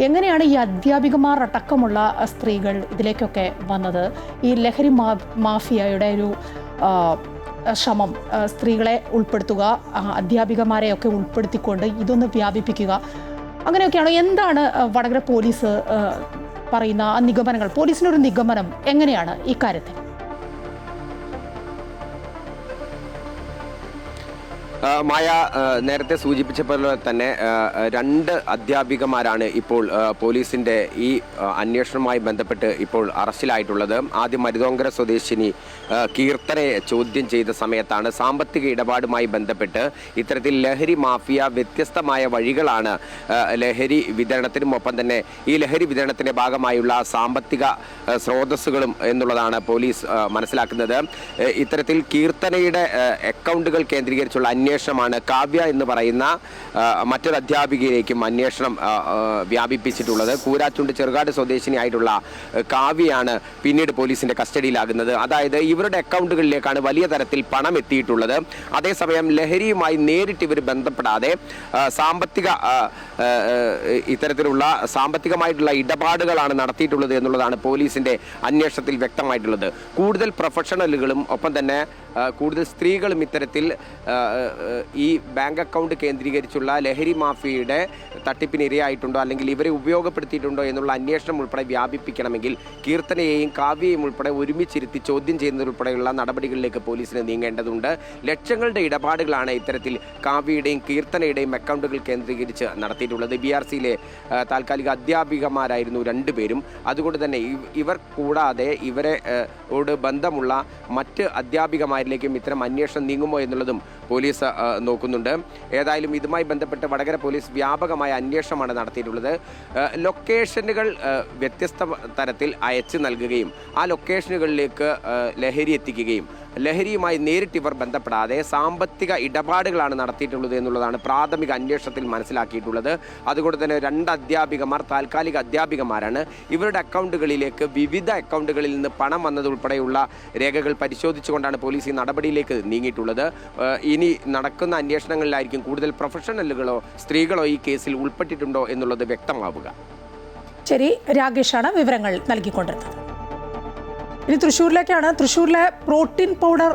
എങ്ങനെയാണ് ഈ അധ്യാപികമാർ അടക്കമുള്ള സ്ത്രീകൾ ഇതിലേക്കൊക്കെ വന്നത്? ഈ ലഹരി മാഫിയയുടെ ഒരു ശ്രമം സ്ത്രീകളെ ഉൾപ്പെടുത്തുക, അധ്യാപികമാരെയൊക്കെ ഉൾപ്പെടുത്തിക്കൊണ്ട് ഇതൊന്ന് വ്യാപിപ്പിക്കുക, അങ്ങനെയൊക്കെയാണോ? എന്താണ് വടകര പോലീസ് പറയുന്ന ആ നിഗമനങ്ങൾ? പോലീസിനൊരു നിഗമനം എങ്ങനെയാണ് ഈ കാര്യത്തിൽ? മായ നേരത്തെ സൂചിപ്പിച്ച പോലെ തന്നെ 2 അധ്യാപികമാരാണ് ഇപ്പോൾ പോലീസിന്റെ ഈ അന്വേഷണവുമായി ബന്ധപ്പെട്ട് ഇപ്പോൾ അറസ്റ്റിലായിട്ടുള്ളത്. ആദ്യം മരുതോങ്കര സ്വദേശിനി കീർത്തനയെ ചോദ്യം ചെയ്ത സമയത്താണ് സാമ്പത്തിക ഇടപാടുമായി ബന്ധപ്പെട്ട് ഇത്തരത്തിൽ ലഹരി മാഫിയ വ്യത്യസ്തമായ വഴികളാണ് ലഹരി വിതരണത്തിനും ഒപ്പം തന്നെ ഈ ലഹരി വിതരണത്തിന്റെ ഭാഗമായുള്ള സാമ്പത്തിക സ്രോതസ്സുകളും എന്നുള്ളതാണ് പോലീസ് മനസ്സിലാക്കുന്നത്. ഇത്തരത്തിൽ കീർത്തനയുടെ അക്കൗണ്ടുകൾ കേന്ദ്രീകരിച്ചുള്ള അന്വേഷണമാണ് കാവ്യ എന്ന് പറയുന്ന മറ്റൊരു അധ്യാപികയിലേക്കും അന്വേഷണം വ്യാപിപ്പിച്ചിട്ടുള്ളത്. കൂരാച്ചുണ്ട് ചെറുകാട് സ്വദേശിനിയായിട്ടുള്ള കാവ്യയാണ് പിന്നീട് പോലീസിന്റെ കസ്റ്റഡിയിലാകുന്നത്. അതായത് ഇവരുടെ അക്കൗണ്ടുകളിലേക്കാണ് വലിയ തരത്തിൽ പണം എത്തിയിട്ടുള്ളത്. അതേസമയം ലഹരിയുമായി നേരിട്ട് ഇവർ ബന്ധപ്പെടാതെ ഇത്തരത്തിലുള്ള സാമ്പത്തികമായിട്ടുള്ള ഇടപാടുകളാണ് നടത്തിയിട്ടുള്ളത് എന്നുള്ളതാണ് പോലീസിന്റെ അന്വേഷണത്തിൽ വ്യക്തമായിട്ടുള്ളത്. കൂടുതൽ പ്രൊഫഷണലുകളും ഒപ്പം തന്നെ കൂടുതൽ സ്ത്രീകളും ഇത്തരത്തിൽ ഈ ബാങ്ക് അക്കൗണ്ട് കേന്ദ്രീകരിച്ചുള്ള ലഹരി മാഫിയയുടെ തട്ടിപ്പിനിരയായിട്ടുണ്ടോ അല്ലെങ്കിൽ ഇവരെ ഉപയോഗപ്പെടുത്തിയിട്ടുണ്ടോ എന്നുള്ള അന്വേഷണം ഉൾപ്പെടെ വ്യാപിപ്പിക്കണമെങ്കിൽ കീർത്തനയെയും കാവ്യയെയും ഉൾപ്പെടെ ഒരുമിച്ചിരുത്തി ചോദ്യം ചെയ്യുന്നതുൾപ്പെടെയുള്ള നടപടികളിലേക്ക് പോലീസിന് നീങ്ങേണ്ടതുണ്ട്. ലക്ഷങ്ങളുടെ ഇടപാടുകളാണ് ഇത്തരത്തിൽ കാവ്യയുടെയും കീർത്തനയുടെയും അക്കൗണ്ടുകൾ കേന്ദ്രീകരിച്ച് നടത്തിയിട്ടുള്ളത്. BRCയിലെ താൽക്കാലിക അധ്യാപികമാരായിരുന്നു രണ്ടുപേരും. അതുകൊണ്ട് തന്നെ ഇവർ കൂടാതെ ഇവരോട് ബന്ധമുള്ള മറ്റ് അധ്യാപികമാരിലേക്കും ഇത്തരം അന്വേഷണം നീങ്ങുമോ എന്നുള്ളതും പോലീസ് നോക്കുന്നുണ്ട്. ഏതായാലും ഇതുമായി ബന്ധപ്പെട്ട് വടകര പോലീസ് വ്യാപകമായ അന്വേഷണമാണ് നടത്തിയിട്ടുള്ളത്. ലൊക്കേഷനുകൾ വ്യത്യസ്ത തരത്തിൽ അയച്ചു നൽകുകയും ആ ലൊക്കേഷനുകളിലേക്ക് ലഹരി എത്തിക്കുകയും ലഹരിയുമായി നേരിട്ട് ഇവർ ബന്ധപ്പെടാതെ സാമ്പത്തിക ഇടപാടുകളാണ് നടത്തിയിട്ടുള്ളത് എന്നുള്ളതാണ് പ്രാഥമിക അന്വേഷണത്തിൽ മനസ്സിലാക്കിയിട്ടുള്ളത്. അതുകൊണ്ട് തന്നെ 2 അധ്യാപികമാർ താൽക്കാലിക അധ്യാപികമാരാണ്. ഇവരുടെ അക്കൗണ്ടുകളിലേക്ക് വിവിധ അക്കൗണ്ടുകളിൽ നിന്ന് പണം വന്നതുൾപ്പെടെയുള്ള രേഖകൾ പരിശോധിച്ചുകൊണ്ടാണ് പോലീസ് ഈ നടപടിയിലേക്ക് നീങ്ങിയിട്ടുള്ളത്. ഇനി നടക്കുന്ന അന്വേഷണങ്ങളിലായിരിക്കും കൂടുതൽ പ്രൊഫഷണലുകളോ സ്ത്രീകളോ ഈ കേസിൽ ഉൾപ്പെട്ടിട്ടുണ്ടോ എന്നുള്ളത് വ്യക്തമാവുക. ശരി, രാകേഷാണ് വിവരങ്ങൾ നൽകിക്കൊണ്ടിരുന്നത്. ഇനി തൃശ്ശൂരിലേക്കാണ്. തൃശ്ശൂരിലെ പ്രോട്ടീൻ പൗഡർ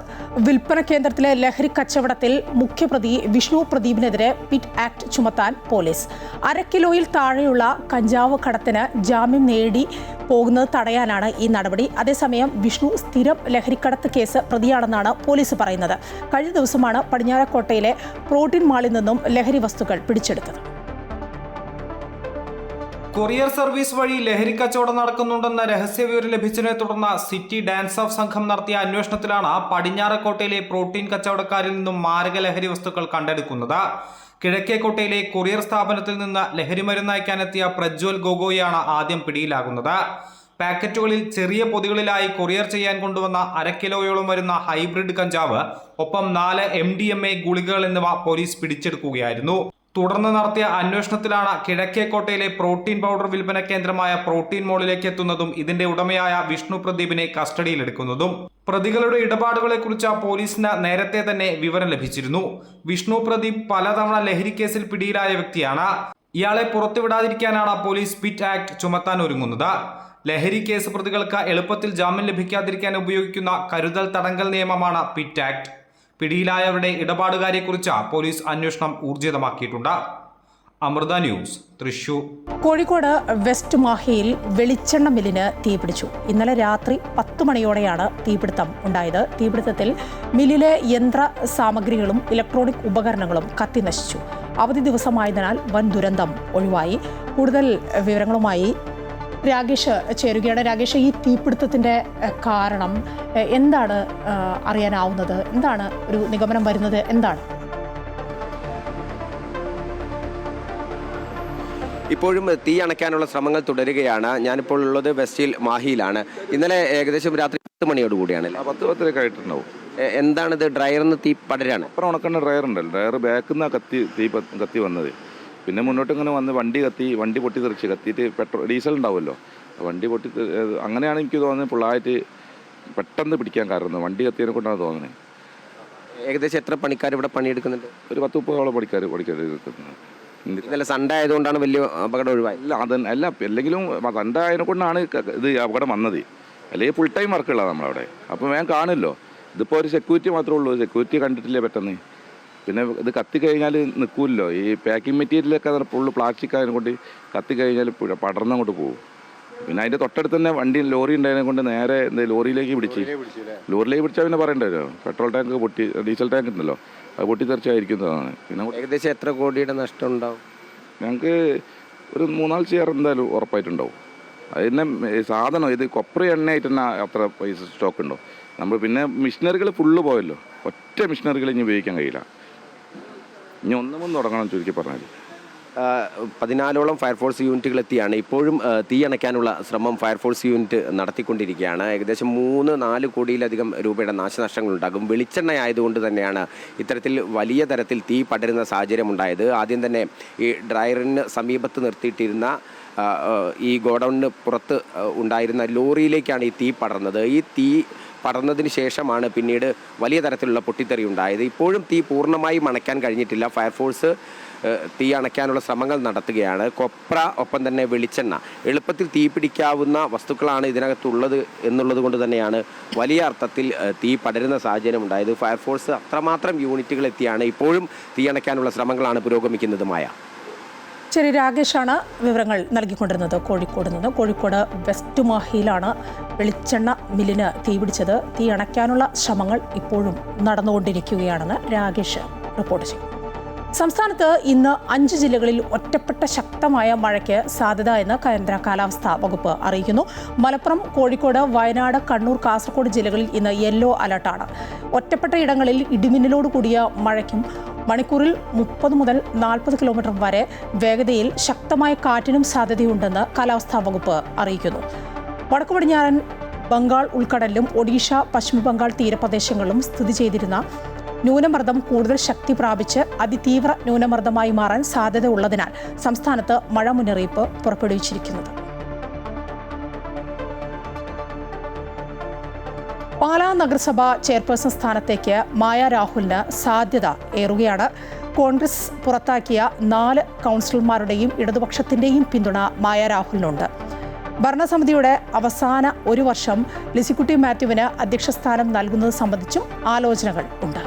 വിൽപ്പന കേന്ദ്രത്തിലെ ലഹരി കച്ചവടത്തിൽ മുഖ്യപ്രതി വിഷ്ണു പ്രദീപിനെതിരെ പിറ്റ് ആക്ട് ചുമത്താൻ പോലീസ്. 1/2 കിലോയിൽ താഴെയുള്ള കഞ്ചാവ് കടത്തിന് ജാമ്യം നേടി പോകുന്നത് തടയാനാണ് ഈ നടപടി. അതേസമയം വിഷ്ണു സ്ഥിരം ലഹരിക്കടത്ത് കേസ് പ്രതിയാണെന്നാണ് പോലീസ് പറയുന്നത്. കഴിഞ്ഞ ദിവസമാണ് പടിഞ്ഞാറക്കോട്ടയിലെ പ്രോട്ടീൻ മാളിൽ നിന്നും ലഹരി വസ്തുക്കൾ പിടിച്ചെടുത്തത്. കൊറിയർ സർവീസ് വഴി ലഹരി കച്ചവടം നടക്കുന്നുണ്ടെന്ന രഹസ്യവിവരം ലഭിച്ചതിനെ തുടർന്ന് സിറ്റി ഡാൻസ് ഓഫ് സംഘം നടത്തിയ അന്വേഷണത്തിലാണ് പടിഞ്ഞാറക്കോട്ടയിലെ പ്രോട്ടീൻ കച്ചവടക്കാരിൽ നിന്നും മാരക ലഹരി വസ്തുക്കൾ കണ്ടെടുക്കുന്നത്. കിഴക്കേക്കോട്ടയിലെ കൊറിയർ സ്ഥാപനത്തിൽ നിന്ന് ലഹരി മരുന്ന് അയക്കാനെത്തിയ പ്രജ്വൽ ഗോഗോയാണ് ആദ്യം പിടിയിലാകുന്നത്. പാക്കറ്റുകളിൽ ചെറിയ പൊതികളിലായി കൊറിയർ ചെയ്യാൻ കൊണ്ടുവന്ന 1/2 കിലോയോളം വരുന്ന ഹൈബ്രിഡ് കഞ്ചാവ്, ഒപ്പം 4 MDMA ഗുളികകൾ എന്നിവ പോലീസ് പിടിച്ചെടുക്കുകയായിരുന്നു. തുടർന്ന് നടത്തിയ അന്വേഷണത്തിലാണ് കിഴക്കേക്കോട്ടയിലെ പ്രോട്ടീൻ പൗഡർ വിൽപ്പന കേന്ദ്രമായ പ്രോട്ടീൻ മോളിലേക്ക് എത്തുന്നതും ഇതിന്റെ ഉടമയായ വിഷ്ണു പ്രദീപിനെ കസ്റ്റഡിയിലെടുക്കുന്നതും. പ്രതികളുടെ ഇടപാടുകളെക്കുറിച്ച് പോലീസിന് നേരത്തെ തന്നെ വിവരം ലഭിച്ചിരുന്നു. വിഷ്ണു പ്രദീപ് പലതവണ ലഹരി കേസിൽ പിടിയിലായ വ്യക്തിയാണ്. ഇയാളെ പുറത്തുവിടാതിരിക്കാനാണ് പോലീസ് പിറ്റ് ആക്ട് ചുമത്താൻ ഒരുങ്ങുന്നത്. ലഹരി കേസ് പ്രതികൾക്ക് എളുപ്പത്തിൽ ജാമ്യം ലഭിക്കാതിരിക്കാൻ ഉപയോഗിക്കുന്ന കരുതൽ തടങ്കൽ നിയമമാണ് പിറ്റ് ആക്ട്. പിടിയിലായവരുടെ ഇടപാടുകാരെക്കുറിച്ച് പോലീസ് അന്വേഷണം ഊർജിതമാക്കിയിട്ടുണ്ട്. അമൃത ന്യൂസ്, തൃശൂർ. കോഴിക്കോട് വെസ്റ്റ് മാഹിയിൽ വെളിച്ചെണ്ണ മില്ലിന് തീപിടിച്ചു. ഇന്നലെ രാത്രി 10 മണിയോടെയാണ് തീപിടുത്തം ഉണ്ടായത്. തീപിടുത്തത്തിൽ മില്ലിലെ യന്ത്ര സാമഗ്രികളും ഇലക്ട്രോണിക് ഉപകരണങ്ങളും കത്തിനശിച്ചു. അവധി ദിവസമായതിനാൽ വൻ ദുരന്തം ഒഴിവായി. കൂടുതൽ വിവരങ്ങളുമായി രാകേഷ് ചേരുകയാണ്. രാകേഷ്, ഈ തീപിടുത്തത്തിൻ്റെ കാരണം എന്താണ് അറിയാനാവുന്നത്? എന്താണ് ഒരു നിഗമനം വരുന്നത്? എന്താണ്? ഇപ്പോഴും തീ അണയ്ക്കാനുള്ള ശ്രമങ്ങൾ തുടരുകയാണ്. ഞാനിപ്പോൾ ഉള്ളത് വെസ്റ്റിൽ മാഹിയിലാണ്. ഇന്നലെ ഏകദേശം രാത്രി 10 മണിയോടുകൂടിയാണ്. 10 ആയിട്ടുണ്ടാവും. എന്താണിത്? ഡ്രയറിന്ന് തീ പടരാണ്. അപ്പുറം ഉണക്കുന്ന ഡ്രയർ ഉണ്ടല്ലോ, ഡ്രയർ ബാക്കിൽ നിന്നാണ് കത്തി വന്നത്. പിന്നെ മുന്നോട്ട് ഇങ്ങനെ വന്ന് വണ്ടി പൊട്ടിത്തെറിച്ച് കത്തിയിട്ട് ഡീസൽ ഉണ്ടാവുമല്ലോ, വണ്ടി അങ്ങനെയാണ് എനിക്ക് തോന്നുന്നത് ഫുള്ളായിട്ട് പെട്ടെന്ന് പിടിക്കാൻ കാരണം. വണ്ടി കത്തിയതിനെ കൊണ്ടാണ് തോന്നുന്നത്. ഏകദേശം എത്ര പണിക്കാർ ഇവിടെ പണിയെടുക്കുന്നുണ്ട്? ഒരു 10-30 പണിക്കാർ എടുക്കുന്നത്. ഇന്നലെ സൺഡേ ആയതുകൊണ്ടാണ് വലിയ അപകടം ഒഴിവായത്. അല്ല, അല്ലെങ്കിലും സൺഡേ ആയതിനെ കൊണ്ടാണ് ഇത് അപകടം വന്നത്. അല്ലെങ്കിൽ ഫുൾ ടൈം വർക്കുള്ളതാണ് നമ്മളവിടെ. അപ്പോൾ വേഗം കാണുമല്ലോ. ഇതിപ്പോൾ ഒരു സെക്യൂരിറ്റി മാത്രമേ ഉള്ളൂ. സെക്യൂരിറ്റി കണ്ടിട്ടില്ലേ പെട്ടെന്ന്. പിന്നെ ഇത് കത്തിക്കഴിഞ്ഞാൽ നിൽക്കില്ലല്ലോ. ഈ പാക്കിംഗ് മെറ്റീരിയലൊക്കെ ഫുള്ള് പ്ലാസ്റ്റിക് ആയതിനെ കൊണ്ട് കത്തിക്കഴിഞ്ഞാൽ പടർന്നങ്ങോട്ട് പോകും. പിന്നെ അതിൻ്റെ തൊട്ടടുത്ത് തന്നെ ലോറി ഉണ്ടായതിനെ കൊണ്ട് നേരെ ലോറിയിലേക്ക് പിടിച്ചാൽ പിന്നെ പറയണ്ടല്ലോ. പെട്രോൾ ടാങ്ക് ഡീസൽ ടാങ്ക് ഉണ്ടല്ലോ, അത് പൊട്ടിത്തെറിച്ചായിരിക്കുന്നതാണ്. പിന്നെ ഏകദേശം എത്ര കോടിയുടെ നഷ്ടം ഉണ്ടാവും? ഞങ്ങൾക്ക് ഒരു 3-4 ചെയർ എന്തായാലും ഉറപ്പായിട്ടുണ്ടാവും. അതിന് സാധനം ഇത് കൊപ്ര എണ്ണയായിട്ട് തന്നെ അത്ര പൈസ സ്റ്റോക്ക് ഉണ്ടോ. നമ്മൾ പിന്നെ മെഷീനറികൾ ഫുള്ള് പോയല്ലോ. ഒറ്റ മെഷീനറികൾ ഇനി ഉപയോഗിക്കാൻ കഴിയില്ല. ഇനി ഒന്നും തുടങ്ങണം ചുരുക്കി പറഞ്ഞാൽ. 14ഓളം ഫയർഫോഴ്സ് യൂണിറ്റുകൾ എത്തിയാണ്. ഇപ്പോഴും തീ അണയ്ക്കാനുള്ള ശ്രമം ഫയർഫോഴ്സ് യൂണിറ്റ് നടത്തിക്കൊണ്ടിരിക്കുകയാണ്. ഏകദേശം 3-4 കോടിയിലധികം രൂപയുടെ നാശനഷ്ടങ്ങളുണ്ടാകും. വെളിച്ചെണ്ണ ആയതുകൊണ്ട് തന്നെയാണ് ഇത്തരത്തിൽ വലിയ തരത്തിൽ തീ പടരുന്ന സാഹചര്യം ഉണ്ടായത്. ആദ്യം തന്നെ ഈ ഡ്രയറിന് സമീപത്ത് നിർത്തിയിട്ടിരുന്ന ഈ ഗോഡൗണിന് പുറത്ത് ഉണ്ടായിരുന്ന ലോറിയിലേക്കാണ് ഈ തീ പടർന്നത്. ഈ തീ പടർന്നതിന് ശേഷമാണ് പിന്നീട് വലിയ തരത്തിലുള്ള പൊട്ടിത്തെറി ഉണ്ടായത്. ഇപ്പോഴും തീ പൂർണ്ണമായും അണയ്ക്കാൻ കഴിഞ്ഞിട്ടില്ല. ഫയർഫോഴ്സ് തീ അണയ്ക്കാനുള്ള ശ്രമങ്ങൾ നടത്തുകയാണ്. കൊപ്ര ഒപ്പം തന്നെ വെളിച്ചെണ്ണ, എളുപ്പത്തിൽ തീ പിടിക്കാവുന്ന വസ്തുക്കളാണ് ഇതിനകത്തുള്ളത് എന്നുള്ളത് കൊണ്ട് തന്നെയാണ് വലിയ അർത്ഥത്തിൽ തീ പടരുന്ന സാഹചര്യം ഉണ്ടായത്. ഫയർഫോഴ്സ് അത്രമാത്രം യൂണിറ്റുകൾ എത്തിയാണ് ഇപ്പോഴും തീ അണയ്ക്കാനുള്ള ശ്രമങ്ങളാണ് പുരോഗമിക്കുന്നതുമായ. ശരി, രാകേഷാണ് വിവരങ്ങൾ നൽകിക്കൊണ്ടിരുന്നത് കോഴിക്കോട് നിന്ന്. കോഴിക്കോട് വെസ്റ്റ് മാഹിയിലാണ് വെളിച്ചെണ്ണ മില്ലിന് തീപിടിച്ചത്. തീ അണയ്ക്കാനുള്ള ശ്രമങ്ങൾ ഇപ്പോഴും നടന്നുകൊണ്ടിരിക്കുകയാണെന്ന് രാകേഷ് റിപ്പോർട്ട് ചെയ്തു. സംസ്ഥാനത്ത് ഇന്ന് 5 ജില്ലകളിൽ ഒറ്റപ്പെട്ട ശക്തമായ മഴയ്ക്ക് സാധ്യത എന്ന് കേന്ദ്ര കാലാവസ്ഥാ വകുപ്പ് അറിയിക്കുന്നു. മലപ്പുറം, കോഴിക്കോട്, വയനാട്, കണ്ണൂർ, കാസർഗോഡ് ജില്ലകളിൽ ഇന്ന് യെല്ലോ അലർട്ടാണ്. ഒറ്റപ്പെട്ട ഇടങ്ങളിൽ ഇടിമിന്നലോട് കൂടിയ മഴയ്ക്കും മണിക്കൂറിൽ 30 മുതൽ 40 കിലോമീറ്റർ വരെ വേഗതയിൽ ശക്തമായ കാറ്റിനും സാധ്യതയുണ്ടെന്ന് കാലാവസ്ഥാ വകുപ്പ് അറിയിക്കുന്നു. വടക്കു പടിഞ്ഞാറൻ ബംഗാൾ ഉൾക്കടലിലും ഒഡീഷ, പശ്ചിമ ബംഗാൾ തീരപ്രദേശങ്ങളിലും സ്ഥിതി ചെയ്തിരുന്ന ന്യൂനമർദ്ദം കൂടുതൽ ശക്തി പ്രാപിച്ച് അതിതീവ്ര ന്യൂനമർദ്ദമായി മാറാൻ സാധ്യത ഉള്ളതിനാൽ സംസ്ഥാനത്ത് മഴ മുന്നറിയിപ്പ് പുറപ്പെടുവിച്ചിരിക്കുന്നത്. പാലാ നഗരസഭ ചെയർപേഴ്സൺ സ്ഥാനത്തേക്ക് മായ രാഹുലിന് സാധ്യത ഏറുകയാണ്. കോൺഗ്രസ് പുറത്താക്കിയ 4 കൗൺസിലർമാരുടെയും ഇടതുപക്ഷത്തിന്റെയും പിന്തുണ മായ രാഹുലിനുണ്ട്. ഭരണസമിതിയുടെ അവസാന 1 വർഷം ലിസിക്കുട്ടി മാത്യുവിന് അധ്യക്ഷ സ്ഥാനം നൽകുന്നത് സംബന്ധിച്ചും ആലോചനകൾ ഉണ്ട്.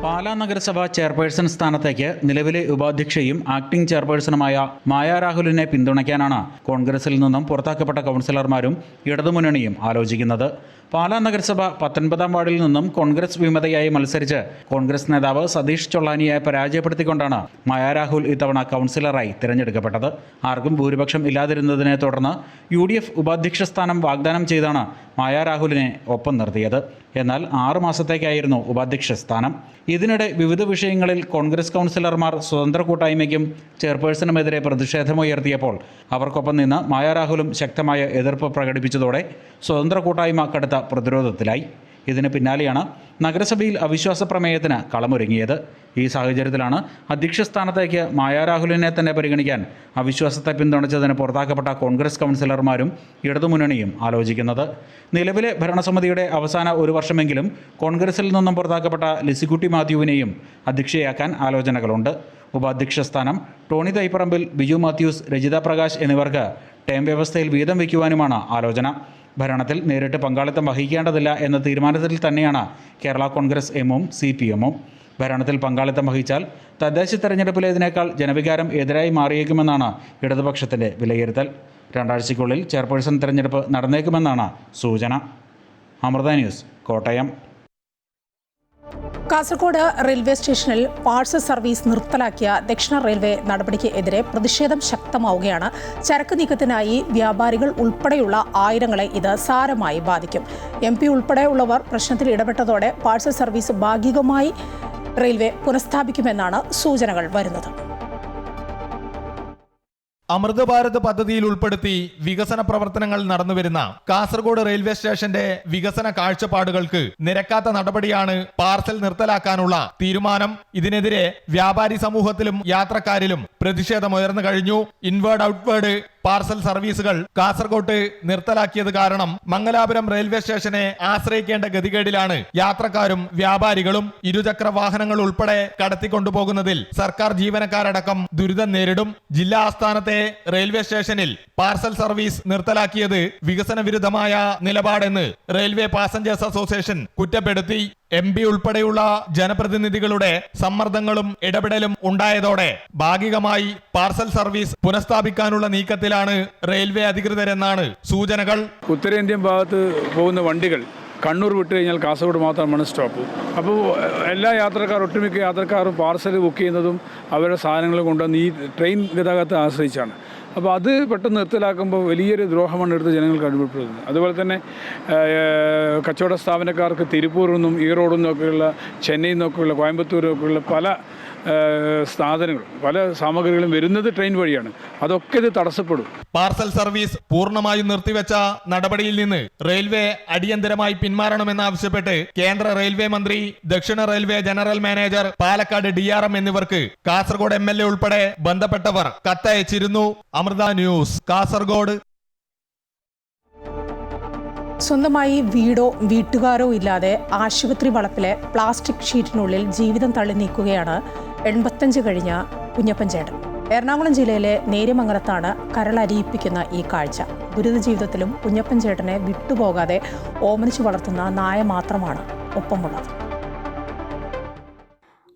പാലാ നഗരസഭ ചെയർപേഴ്സൺ സ്ഥാനത്തേക്ക് നിലവിലെ ഉപാധ്യക്ഷയും ആക്ടിംഗ് ചെയർപേഴ്സണുമായ മായ രാഹുലിനെ പിന്തുണയ്ക്കാനാണ് കോൺഗ്രസിൽ നിന്നും പുറത്താക്കപ്പെട്ട കൗൺസിലർമാരും ഇടതുമുന്നണിയും ആലോചിക്കുന്നത്. പാലാ നഗരസഭ 19-ാം വാർഡിൽ നിന്നും കോൺഗ്രസ് വിമതയായി മത്സരിച്ച് കോൺഗ്രസ് നേതാവ് സതീഷ് ചൊള്ളാനിയെ പരാജയപ്പെടുത്തിക്കൊണ്ടാണ് മായ രാഹുൽ ഇത്തവണ കൗൺസിലറായി തിരഞ്ഞെടുക്കപ്പെട്ടത്. ആർക്കും ഭൂരിപക്ഷം ഇല്ലാതിരുന്നതിനെ തുടർന്ന് UDF ഉപാധ്യക്ഷ സ്ഥാനം വാഗ്ദാനം ചെയ്താണ് മായ രാഹുലിനെ ഒപ്പം നിർത്തിയത്. എന്നാൽ 6 മാസത്തേക്കായിരുന്നു ഉപാധ്യക്ഷ സ്ഥാനം. ഇതിനിടെ വിവിധ വിഷയങ്ങളിൽ കോൺഗ്രസ് കൗൺസിലർമാർ സ്വതന്ത്ര കൂട്ടായ്മയ്ക്കും ചെയർപേഴ്സണുമെതിരെ പ്രതിഷേധമുയർത്തിയപ്പോൾ അവർക്കൊപ്പം നിന്ന് മായ രാഹുലും ശക്തമായ എതിർപ്പ് പ്രകടിപ്പിച്ചതോടെ സ്വതന്ത്ര കൂട്ടായ്മ കടുത്ത പ്രതിരോധത്തിലായി. ഇതിന് പിന്നാലെയാണ് നഗരസഭയിൽ അവിശ്വാസ പ്രമേയത്തിന് കളമൊരുങ്ങിയത്. ഈ സാഹചര്യത്തിലാണ് അധ്യക്ഷ സ്ഥാനത്തേക്ക് മായ രാഹുലിനെ തന്നെ പരിഗണിക്കാൻ അവിശ്വാസത്തെ പിന്തുണച്ചതിന് പുറത്താക്കപ്പെട്ട കോൺഗ്രസ് കൗൺസിലർമാരും ഇടതുമുന്നണിയും ആലോചിക്കുന്നത്. നിലവിലെ ഭരണസമിതിയുടെ അവസാന 1 വർഷമെങ്കിലും കോൺഗ്രസിൽ നിന്നും പുറത്താക്കപ്പെട്ട ലിസിക്കുട്ടി മാത്യുവിനെയും അധ്യക്ഷയാക്കാൻ ആലോചനകളുണ്ട്. ഉപാധ്യക്ഷ സ്ഥാനം ടോണി തൈപ്പറമ്പിൽ, ബിജു മാത്യൂസ്, രജിത പ്രകാശ് എന്നിവർക്ക് ടേം വ്യവസ്ഥയിൽ വീതം വയ്ക്കുവാനുമാണ് ആലോചന. ഭരണത്തിൽ നേരിട്ട് പങ്കാളിത്തം വഹിക്കേണ്ടതില്ല എന്ന തീരുമാനത്തിൽ തന്നെയാണ് കേരള കോൺഗ്രസ് എമ്മും CPM-ഉം. ഭരണത്തിൽ പങ്കാളിത്തം വഹിച്ചാൽ തദ്ദേശ തെരഞ്ഞെടുപ്പിലേതിനേക്കാൾ ജനവികാരം എതിരായി മാറിയേക്കുമെന്നാണ് ഇടതുപക്ഷത്തിൻ്റെ വിലയിരുത്തൽ. 2 ആഴ്ചയ്ക്കുള്ളിൽ ചെയർപേഴ്സൺ തെരഞ്ഞെടുപ്പ് നടന്നേക്കുമെന്നാണ് സൂചന. അമൃത ന്യൂസ്, കോട്ടയം. കാസർഗോഡ് റെയിൽവേ സ്റ്റേഷനിൽ പാഴ്സൽ സർവീസ് നിർത്തലാക്കിയ ദക്ഷിണ റെയിൽവേ നടപടിക്ക് എതിരെ പ്രതിഷേധം ശക്തമാവുകയാണ്. ചരക്ക് നീക്കത്തിനായി വ്യാപാരികൾ ഉൾപ്പെടെയുള്ള ആയിരങ്ങളെ ഇത് സാരമായി ബാധിക്കും. MP ഉൾപ്പെടെയുള്ളവർ പ്രശ്നത്തിൽ ഇടപെട്ടതോടെ പാഴ്സൽ സർവീസ് ഭാഗികമായി റെയിൽവേ പുനഃസ്ഥാപിക്കുമെന്നാണ് സൂചനകൾ വരുന്നത്. അമൃത് ഭാരത് പദ്ധതിയിൽ ഉൾപ്പെടുത്തി വികസന പ്രവർത്തനങ്ങൾ നടന്നുവരുന്ന കാസർഗോഡ് റെയിൽവേ സ്റ്റേഷന്റെ വികസന കാഴ്ചപ്പാടുകൾക്ക് നിരക്കാത്ത നടപടിയാണ് പാർസൽ നിർത്തലാക്കാനുള്ള തീരുമാനം. ഇതിനെതിരെ വ്യാപാരി സമൂഹത്തിലും യാത്രക്കാരിലും പ്രതിഷേധമുയർന്നു കഴിഞ്ഞു. ഇൻവേർഡ് ഔട്ട്വേർഡ് പാർസൽ സർവീസുകൾ കാസർഗോഡ് നിർത്തലാക്കിയത് കാരണം മംഗലാപുരം റെയിൽവേ സ്റ്റേഷനെ ആശ്രയിക്കേണ്ട ഗതികേടിലാണ് യാത്രക്കാരും വ്യാപാരികളും. ഇരുചക്ര വാഹനങ്ങൾ ഉൾപ്പെടെ കടത്തിക്കൊണ്ടുപോകുന്നതിൽ സർക്കാർ ജീവനക്കാരടക്കം ദുരിതം നേരിടും. ജില്ലാ ആസ്ഥാനത്തെ റെയിൽവേ സ്റ്റേഷനിൽ പാർസൽ സർവീസ് നിർത്തലാക്കിയത് വികസന വിരുദ്ധമായ നിലപാടെന്ന് റെയിൽവേ പാസഞ്ചേഴ്സ് അസോസിയേഷൻ കുറ്റപ്പെടുത്തി. MP ഉൾപ്പെടെയുള്ള ജനപ്രതിനിധികളുടെ സമ്മർദ്ദങ്ങളും ഇടപെടലും ഉണ്ടായതോടെ ഭാഗികമായി പാർസൽ സർവീസ് പുനഃസ്ഥാപിക്കാനുള്ള നീക്കത്തിലാണ് റെയിൽവേ അധികൃതരെന്നാണ് സൂചനകൾ. ഉത്തരേന്ത്യൻ ഭാഗത്ത് പോകുന്ന വണ്ടികൾ കണ്ണൂർ വിട്ട് കഴിഞ്ഞാൽ കാസർഗോഡ് മാത്രമാണ് സ്റ്റോപ്പ്. അപ്പോൾ എല്ലാ ഒട്ടുമിക്ക യാത്രക്കാരും പാർസൽ ബുക്ക് ചെയ്യുന്നതും അവരുടെ സാധനങ്ങൾ കൊണ്ടുവന്ന് ഈ ട്രെയിൻ ഗതാഗതത്തെ ആശ്രയിച്ചാണ്. അപ്പോൾ അത് പെട്ടെന്ന് നിർത്തലാക്കുമ്പോൾ വലിയൊരു ദ്രോഹമാണ് എടുത്ത് ജനങ്ങൾക്ക് അനുഭവപ്പെടുന്നത്. അതുപോലെ തന്നെ കച്ചവട സ്ഥാപനക്കാർക്ക് തിരുപ്പൂരിൽ നിന്നും ഈറോഡിൽ നിന്നൊക്കെയുള്ള ചെന്നൈയിൽ നിന്നൊക്കെയുള്ള കോയമ്പത്തൂരിൽ നിന്നൊക്കെയുള്ള പല സാധനങ്ങളും പല സാമഗ്രികളും വരുന്നത് ട്രെയിൻ വഴിയാണ്. അതൊക്കെ ഇത് തടസ്സപ്പെടും. പാർസൽ സർവീസ് പൂർണ്ണമായും നിർത്തിവെച്ച നടപടിയിൽ നിന്ന് റെയിൽവേ അടിയന്തരമായി പിന്മാറണമെന്നാവശ്യപ്പെട്ട് കേന്ദ്ര റെയിൽവേ മന്ത്രി, ദക്ഷിണ railway general manager, Palakkad DRM എന്നിവർക്ക് കാസർഗോഡ് MLA ഉൾപ്പെടെ ബന്ധപ്പെട്ടവർ കത്തയച്ചിരുന്നു. അമൃത ന്യൂസ്, കാസർഗോഡ്. സ്വന്തമായി വീടോ വീട്ടുകാരോ ഇല്ലാതെ ആശുപത്രി വളപ്പിലെ പ്ലാസ്റ്റിക് ഷീറ്റിനുള്ളിൽ ജീവിതം തള്ളി നീക്കുകയാണ് 85 കഴിഞ്ഞ കുഞ്ഞപ്പൻ ചേട്ടൻ. എറണാകുളം ജില്ലയിലെ നേര്യമംഗലത്താണ് കരളരിയിപ്പിക്കുന്ന ഈ കാഴ്ച. ദുരിത ജീവിതത്തിലും കുഞ്ഞപ്പൻ ചേട്ടനെ വിട്ടുപോകാതെ ഓമനിച്ചു വളർത്തുന്ന നായ മാത്രമാണ് ഒപ്പമുള്ളത്.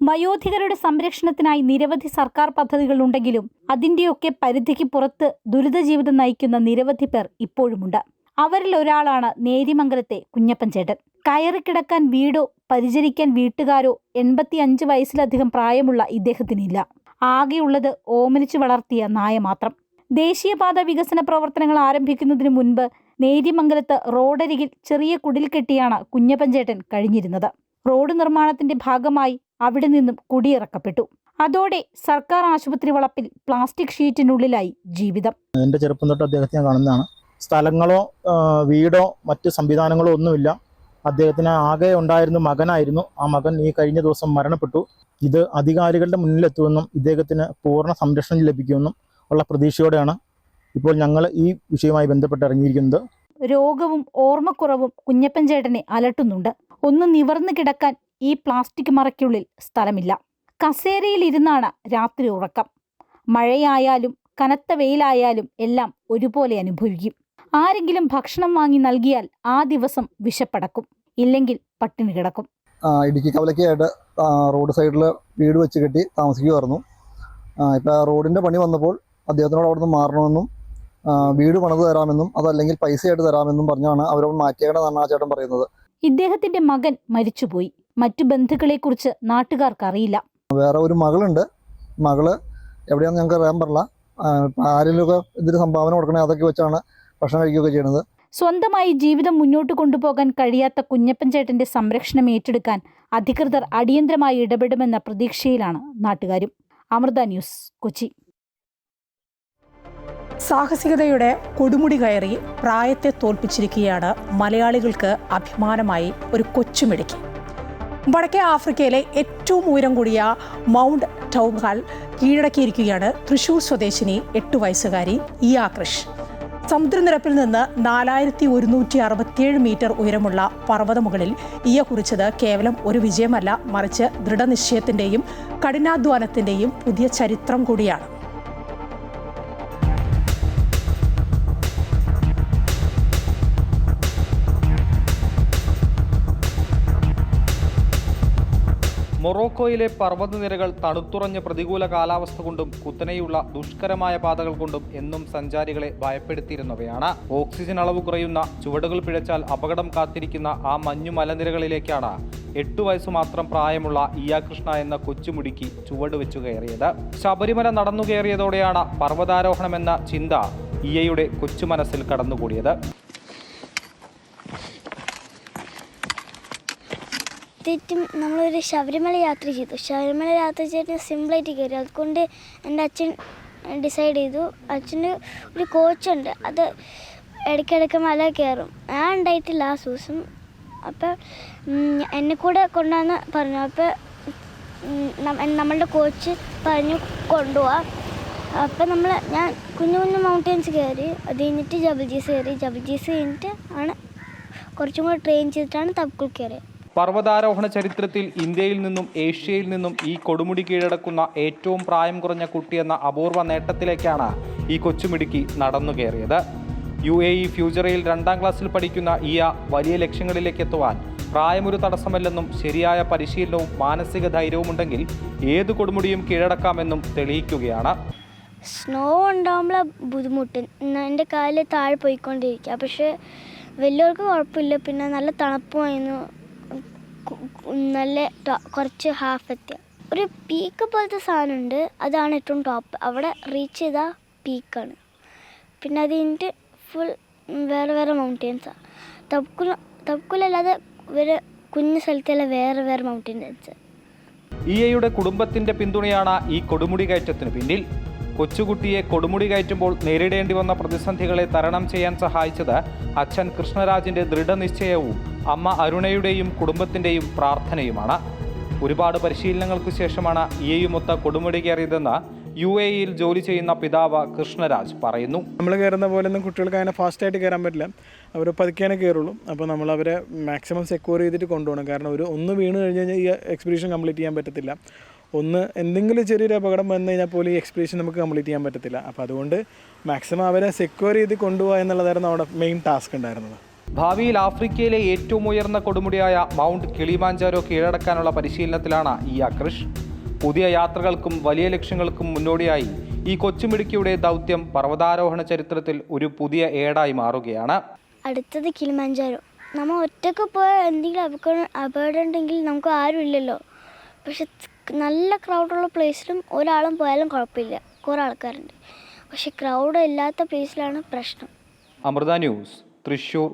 വയോധികരുടെ സംരക്ഷണത്തിനായി നിരവധി സർക്കാർ പദ്ധതികളുണ്ടെങ്കിലും അതിൻ്റെയൊക്കെ പരിധിക്ക് പുറത്ത് ദുരിത ജീവിതം നയിക്കുന്ന നിരവധി പേർ ഇപ്പോഴുമുണ്ട്. അവരിൽ ഒരാളാണ് നേര്യമംഗലത്തെ കുഞ്ഞപ്പൻ ചേട്ടൻ. കയറിക്കിടക്കാൻ വീടോ പരിചരിക്കാൻ വീട്ടുകാരോ 85 വയസ്സിലധികം പ്രായമുള്ള ഇദ്ദേഹത്തിനില്ല. ആകെയുള്ളത് ഓമനിച്ചു വളർത്തിയ നായ മാത്രം. ദേശീയപാത വികസന പ്രവർത്തനങ്ങൾ ആരംഭിക്കുന്നതിന് മുൻപ് നേര്യമംഗലത്ത് റോഡരികിൽ ചെറിയ കുടിൽ കെട്ടിയാണ് കുഞ്ഞപ്പൻ ചേട്ടൻ കഴിഞ്ഞിരുന്നത്. റോഡ് നിർമ്മാണത്തിന്റെ ഭാഗമായി അവിടെ നിന്നും കുടിയിറക്കപ്പെട്ടു. അതോടെ സർക്കാർ ആശുപത്രി വളപ്പിൽ പ്ലാസ്റ്റിക് ഷീറ്റിനുള്ളിലായി ജീവിതം. എൻ്റെ ചെറുപ്പം തൊട്ട് അദ്ദേഹത്തെ ഞാൻ കാണുന്നതാണ്. സ്ഥലങ്ങളോ വീടോ മറ്റ് സംവിധാനങ്ങളോ ഒന്നുമില്ല. അദ്ദേഹത്തിന് ആകെ ഉണ്ടായിരുന്ന മകനായിരുന്നു. ആ മകൻ ഈ കഴിഞ്ഞ ദിവസം മരണപ്പെട്ടു. ഇത് അധികാരികളുടെ മുന്നിലെത്തുമെന്നും ഇദ്ദേഹത്തിന് പൂർണ്ണ സംരക്ഷണം ലഭിക്കുമെന്നും ഉള്ള പ്രതീക്ഷയോടെയാണ് ഇപ്പോൾ ഞങ്ങൾ ഈ വിഷയവുമായി ബന്ധപ്പെട്ട് ഇറങ്ങിയിരിക്കുന്നത്. രോഗവും ഓർമ്മക്കുറവും കുഞ്ഞപ്പൻ ചേട്ടനെ അലട്ടുന്നുണ്ട്. ഒന്ന് നിവർന്നു കിടക്കാൻ ഈ പ്ലാസ്റ്റിക് മറയ്ക്കുള്ളിൽ സ്ഥലമില്ല. കസേരയിൽ ഇരുന്നാണ് രാത്രി ഉറക്കം. മഴയായാലും കനത്ത വെയിലായാലും എല്ലാം ഒരുപോലെ അനുഭവിക്കും. ആരെങ്കിലും ഭക്ഷണം വാങ്ങി നൽകിയാൽ ആ ദിവസം വിശപ്പടക്കും, ഇല്ലെങ്കിൽ പട്ടിണി കിടക്കും. ഇടുക്കി കവലക്കയായിട്ട് റോഡ് സൈഡിൽ വീട് വെച്ച് കെട്ടി താമസിക്കുമായിരുന്നു. ഇപ്പോൾ റോഡിൻ്റെ പണി വന്നപ്പോൾ അദ്ദേഹത്തിനോട് അവിടെ നിന്ന് മാറണമെന്നും വീട് പണിത് തരാമെന്നും അതല്ലെങ്കിൽ പൈസയായിട്ട് തരാമെന്നും പറഞ്ഞാണ് അവരോട് മാറ്റിയേക്കണമെന്നാണ് ആ ചേട്ടൻ പറയുന്നത്. ഇദ്ദേഹത്തിന്റെ മകൻ മരിച്ചുപോയി. മറ്റു ബന്ധുക്കളെക്കുറിച്ച് നാട്ടുകാർക്ക് അറിയില്ല. വേറെ ഒരു മകളുണ്ട്. മകള് എവിടെയാണെന്ന് ഞങ്ങൾക്ക് അറിയാൻ പറ്റില്ല. ആരെങ്കിലുമൊക്കെ ഇതിന് സംഭാവന കൊടുക്കണേ അതൊക്കെ വെച്ചാണ് ഭക്ഷണം കഴിക്കുകയൊക്കെ ചെയ്യുന്നത്. സ്വന്തമായി ജീവിതം മുന്നോട്ട് കൊണ്ടുപോകാൻ കഴിയാത്ത കുഞ്ഞപ്പൻ ചേട്ടന്റെ സംരക്ഷണം ഏറ്റെടുക്കാൻ അധികൃതർ അടിയന്തരമായി ഇടപെടുമെന്ന പ്രതീക്ഷയിലാണ് നാട്ടുകാരും. അമൃത ന്യൂസ്, കൊച്ചി. സാഹസികതയുടെ കൊടുമുടി കയറി പ്രായത്തെ തോൽപ്പിച്ചിരിക്കുകയാണ് മലയാളികൾക്ക് അഭിമാനമായി ഒരു കൊച്ചുമിടുക്കി. വടക്കേ ആഫ്രിക്കയിലെ ഏറ്റവും ഉയരം കൂടിയ മൗണ്ട് ടൗഹാൽ കീഴടക്കിയിരിക്കുകയാണ് തൃശൂർ സ്വദേശിനി 8 വയസ്സുകാരി ഇയ കൃഷ്. സമുദ്രനിരപ്പിൽ നിന്ന് 4167 മീറ്റർ ഉയരമുള്ള പർവ്വതമുകളിൽ ഇയ കുറിച്ചത് കേവലം ഒരു വിജയമല്ല, മറിച്ച് ദൃഢനിശ്ചയത്തിൻ്റെയും കഠിനാധ്വാനത്തിൻ്റെയും പുതിയ ചരിത്രം കൂടിയാണ്. മൊറോക്കോയിലെ പർവ്വതനിരകൾ തണുത്തുറഞ്ഞ പ്രതികൂല കാലാവസ്ഥ കൊണ്ടും കുത്തനെയുള്ള ദുഷ്കരമായ പാതകൾ കൊണ്ടും എന്നും സഞ്ചാരികളെ ഭയപ്പെടുത്തിയിരുന്നവയാണ്. ഓക്സിജൻ അളവ് കുറയുന്ന, ചുവടുകൾ പിഴച്ചാൽ അപകടം കാത്തിരിക്കുന്ന ആ മഞ്ഞു മലനിരകളിലേക്കാണ് 8 വയസ്സു മാത്രം പ്രായമുള്ള ഇയ കൃഷ്ണ എന്ന കൊച്ചുമുടുക്കി ചുവട് വെച്ചു കയറിയത്. ശബരിമല നടന്നു കയറിയതോടെയാണ് പർവ്വതാരോഹണമെന്ന ചിന്ത ഇയയുടെ കൊച്ചു മനസ്സിൽ കടന്നുകൂടിയത്. നമ്മളൊരു ശബരിമല യാത്ര ചെയ്തു. ശബരിമല യാത്ര ചെയ്തിട്ട് സിമ്പിളായിട്ട് കയറി. അതുകൊണ്ട് എൻ്റെ അച്ഛൻ ഡിസൈഡ് ചെയ്തു. അച്ഛൻ്റെ ഒരു കോച്ചുണ്ട്, അത് ഇടയ്ക്കിടയ്ക്ക് മല കയറും. ഞാൻ ഉണ്ടായിട്ടില്ല ആ ദിവസം. അപ്പോൾ എന്നെ കൂടെ കൊണ്ടുവന്ന് പറഞ്ഞു. അപ്പോൾ നമ്മളുടെ കോച്ച് പറഞ്ഞു കൊണ്ടുപോവാം. അപ്പോൾ ഞാൻ കുഞ്ഞു കുഞ്ഞു മൗണ്ടൻസ് കയറി. അത് കഴിഞ്ഞിട്ട് ജബൽജീസ് കയറി. ജബൽജീസ് കഴിഞ്ഞിട്ട് ആണ് കുറച്ചും കൂടെ ട്രെയിൻ ചെയ്തിട്ടാണ് തബ്കുൽ കയറിയത്. പർവ്വതാരോഹണ ചരിത്രത്തിൽ ഇന്ത്യയിൽ നിന്നും ഏഷ്യയിൽ നിന്നും ഈ കൊടുമുടി കീഴടക്കുന്ന ഏറ്റവും പ്രായം കുറഞ്ഞ കുട്ടിയെന്ന അപൂർവ നേട്ടത്തിലേക്കാണ് ഈ കൊച്ചുമിടുക്കി നടന്നു കയറിയത്. UAE ഫ്യൂച്ചറിൽ 2ാം ക്ലാസ്സിൽ പഠിക്കുന്ന ഇയ വലിയ ലക്ഷ്യങ്ങളിലേക്ക് എത്തുവാൻ പ്രായമൊരു തടസ്സമല്ലെന്നും ശരിയായ പരിശീലനവും മാനസിക ധൈര്യവുമുണ്ടെങ്കിൽ ഏത് കൊടുമുടിയും കീഴടക്കാമെന്നും തെളിയിക്കുകയാണ്. സ്നോ ഉണ്ടാകുമ്പോൾ ബുദ്ധിമുട്ട്. എൻ്റെ കാലിൽ താഴെ പോയിക്കൊണ്ടിരിക്കുക. പക്ഷേ വലിയവർക്ക് കുഴപ്പമില്ല. പിന്നെ നല്ല തണുപ്പുമായിരുന്നു. നല്ല കുറച്ച് ഹാഫ് എത്തിയ ഒരു പീക്ക് പോലത്തെ സാധനമുണ്ട്. അതാണ് ഏറ്റവും ടോപ്പ്. അവിടെ റീച്ച് ചെയ്ത പീക്കാണ്. പിന്നെ അത് കഴിഞ്ഞിട്ട് ഫുൾ വേറെ വേറെ മൗണ്ടെയ്ൻസാണ്. തബ്കുലല്ലാതെ വേറെ കുഞ്ഞു സ്ഥലത്തുള്ള വേറെ വേറെ മൗണ്ടെയ്ൻസ്. ഇയയുടെ കുടുംബത്തിന്റെ പിന്തുണയാണ് ഈ കൊടുമുടി കയറ്റത്തിന് പിന്നിൽ. കൊച്ചുകുട്ടിയെ കൊടുമുടി കയറ്റുമ്പോൾ നേരിടേണ്ടി വന്ന പ്രതിസന്ധികളെ തരണം ചെയ്യാൻ സഹായിച്ചത് അച്ഛൻ കൃഷ്ണരാജിന്റെ ദൃഢനിശ്ചയവും അമ്മ അരുണയുടെയും കുടുംബത്തിന്റെയും പ്രാർത്ഥനയുമാണ്. ഒരുപാട് പരിശീലനങ്ങൾക്ക് ശേഷമാണ് ഇയയുമൊത്ത കൊടുമുടി കയറിയതെന്ന് UAEയിൽ ജോലി ചെയ്യുന്ന പിതാവ് കൃഷ്ണരാജ് പറയുന്നു. നമ്മൾ കയറുന്ന പോലെ ഒന്നും കുട്ടികൾക്ക് അങ്ങനെ ഫാസ്റ്റായിട്ട് കയറാൻ പറ്റില്ല. അവർ പതുക്കെയാണ് കയറുള്ളൂ. അപ്പോൾ നമ്മൾ അവരെ മാക്സിമം സെക്യൂർ ചെയ്തിട്ട് കൊണ്ടുപോകണം. കാരണം ഒന്ന് വീണ് കഴിഞ്ഞ് കഴിഞ്ഞാൽ ഈ എക്സ്പീഡിഷൻ കംപ്ലീറ്റ് ചെയ്യാൻ പറ്റത്തില്ല. ഒന്ന് എന്തെങ്കിലും ചെറിയൊരു അപകടം വന്നു കഴിഞ്ഞാൽ പോലും ഈ എക്സ്പീഡിഷൻ നമുക്ക് കംപ്ലീറ്റ് ചെയ്യാൻ പറ്റത്തില്ല. അപ്പോൾ അതുകൊണ്ട് മാക്സിമം അവരെ സെക്യൂർ ചെയ്ത് കൊണ്ടുപോകുക എന്നുള്ളതായിരുന്നു അവിടെ മെയിൻ ടാസ്ക് ഉണ്ടായിരുന്നത്. ഭാവിയിൽ ആഫ്രിക്കയിലെ ഏറ്റവും ഉയർന്ന കൊടുമുടിയായ മൗണ്ട് കിളിമാഞ്ചാരോ കീഴടക്കാനുള്ള പരിശീലനത്തിലാണ് ഈ ആകൃഷ്. പുതിയ യാത്രകൾക്കും വലിയ ലക്ഷ്യങ്ങൾക്കും മുന്നോടിയായി ഈ കൊച്ചുമിടുക്കിയുടെ ദൗത്യം പർവ്വതാരോഹണ ചരിത്രത്തിൽ ഒരു പുതിയ ഏടായി മാറുകയാണ്. അടുത്തത് കിളിമാഞ്ചാരോ. നമ്മൾ ഒറ്റയ്ക്ക് പോയ എന്തെങ്കിലും അപകടം ഉണ്ടെങ്കിൽ നമുക്ക് ആരും ഇല്ലല്ലോ. പക്ഷെ നല്ല ക്രൗഡുള്ള പ്ലേസിലും ഒരാളും പോയാലും കുഴപ്പമില്ല, കുറേ ആൾക്കാരുണ്ട്. പക്ഷെ ക്രൗഡ് ഇല്ലാത്ത പ്ലേസിലാണ് പ്രശ്നം. അമൃത ന്യൂസ്, തൃശ്ശൂർ.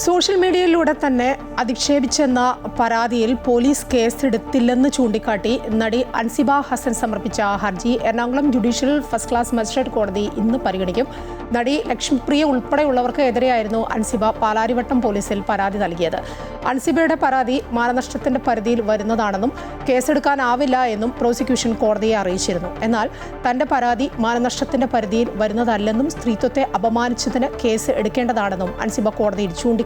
സോഷ്യൽ മീഡിയയിലൂടെ തന്നെ അധിക്ഷേപിച്ചെന്ന പരാതിയിൽ പോലീസ് കേസെടുത്തില്ലെന്ന് ചൂണ്ടിക്കാട്ടി നടി അൻസിബ ഹസൻ സമർപ്പിച്ച ഹർജി Ernakulam judicial first class magistrate കോടതി ഇന്ന് പരിഗണിക്കും. നടി ലക്ഷ്മിപ്രിയ ഉൾപ്പെടെയുള്ളവർക്ക് എതിരെയായിരുന്നു അൻസിബ പാലാരിവട്ടം പോലീസിൽ പരാതി നൽകിയത്. അൻസിബയുടെ പരാതി മാനനഷ്ടത്തിന്റെ പരിധിയിൽ വരുന്നതാണെന്നും കേസെടുക്കാനാവില്ല എന്നും പ്രോസിക്യൂഷൻ കോടതിയെ അറിയിച്ചിരുന്നു. എന്നാൽ തന്റെ പരാതി മാനനഷ്ടത്തിന്റെ പരിധിയിൽ വരുന്നതല്ലെന്നും സ്ത്രീത്വത്തെ അപമാനിച്ചതിന് കേസ് എടുക്കേണ്ടതാണെന്നും അൻസിബ കോടതിയിൽ ചൂണ്ടിക്കാട്ടിയിരുന്നു.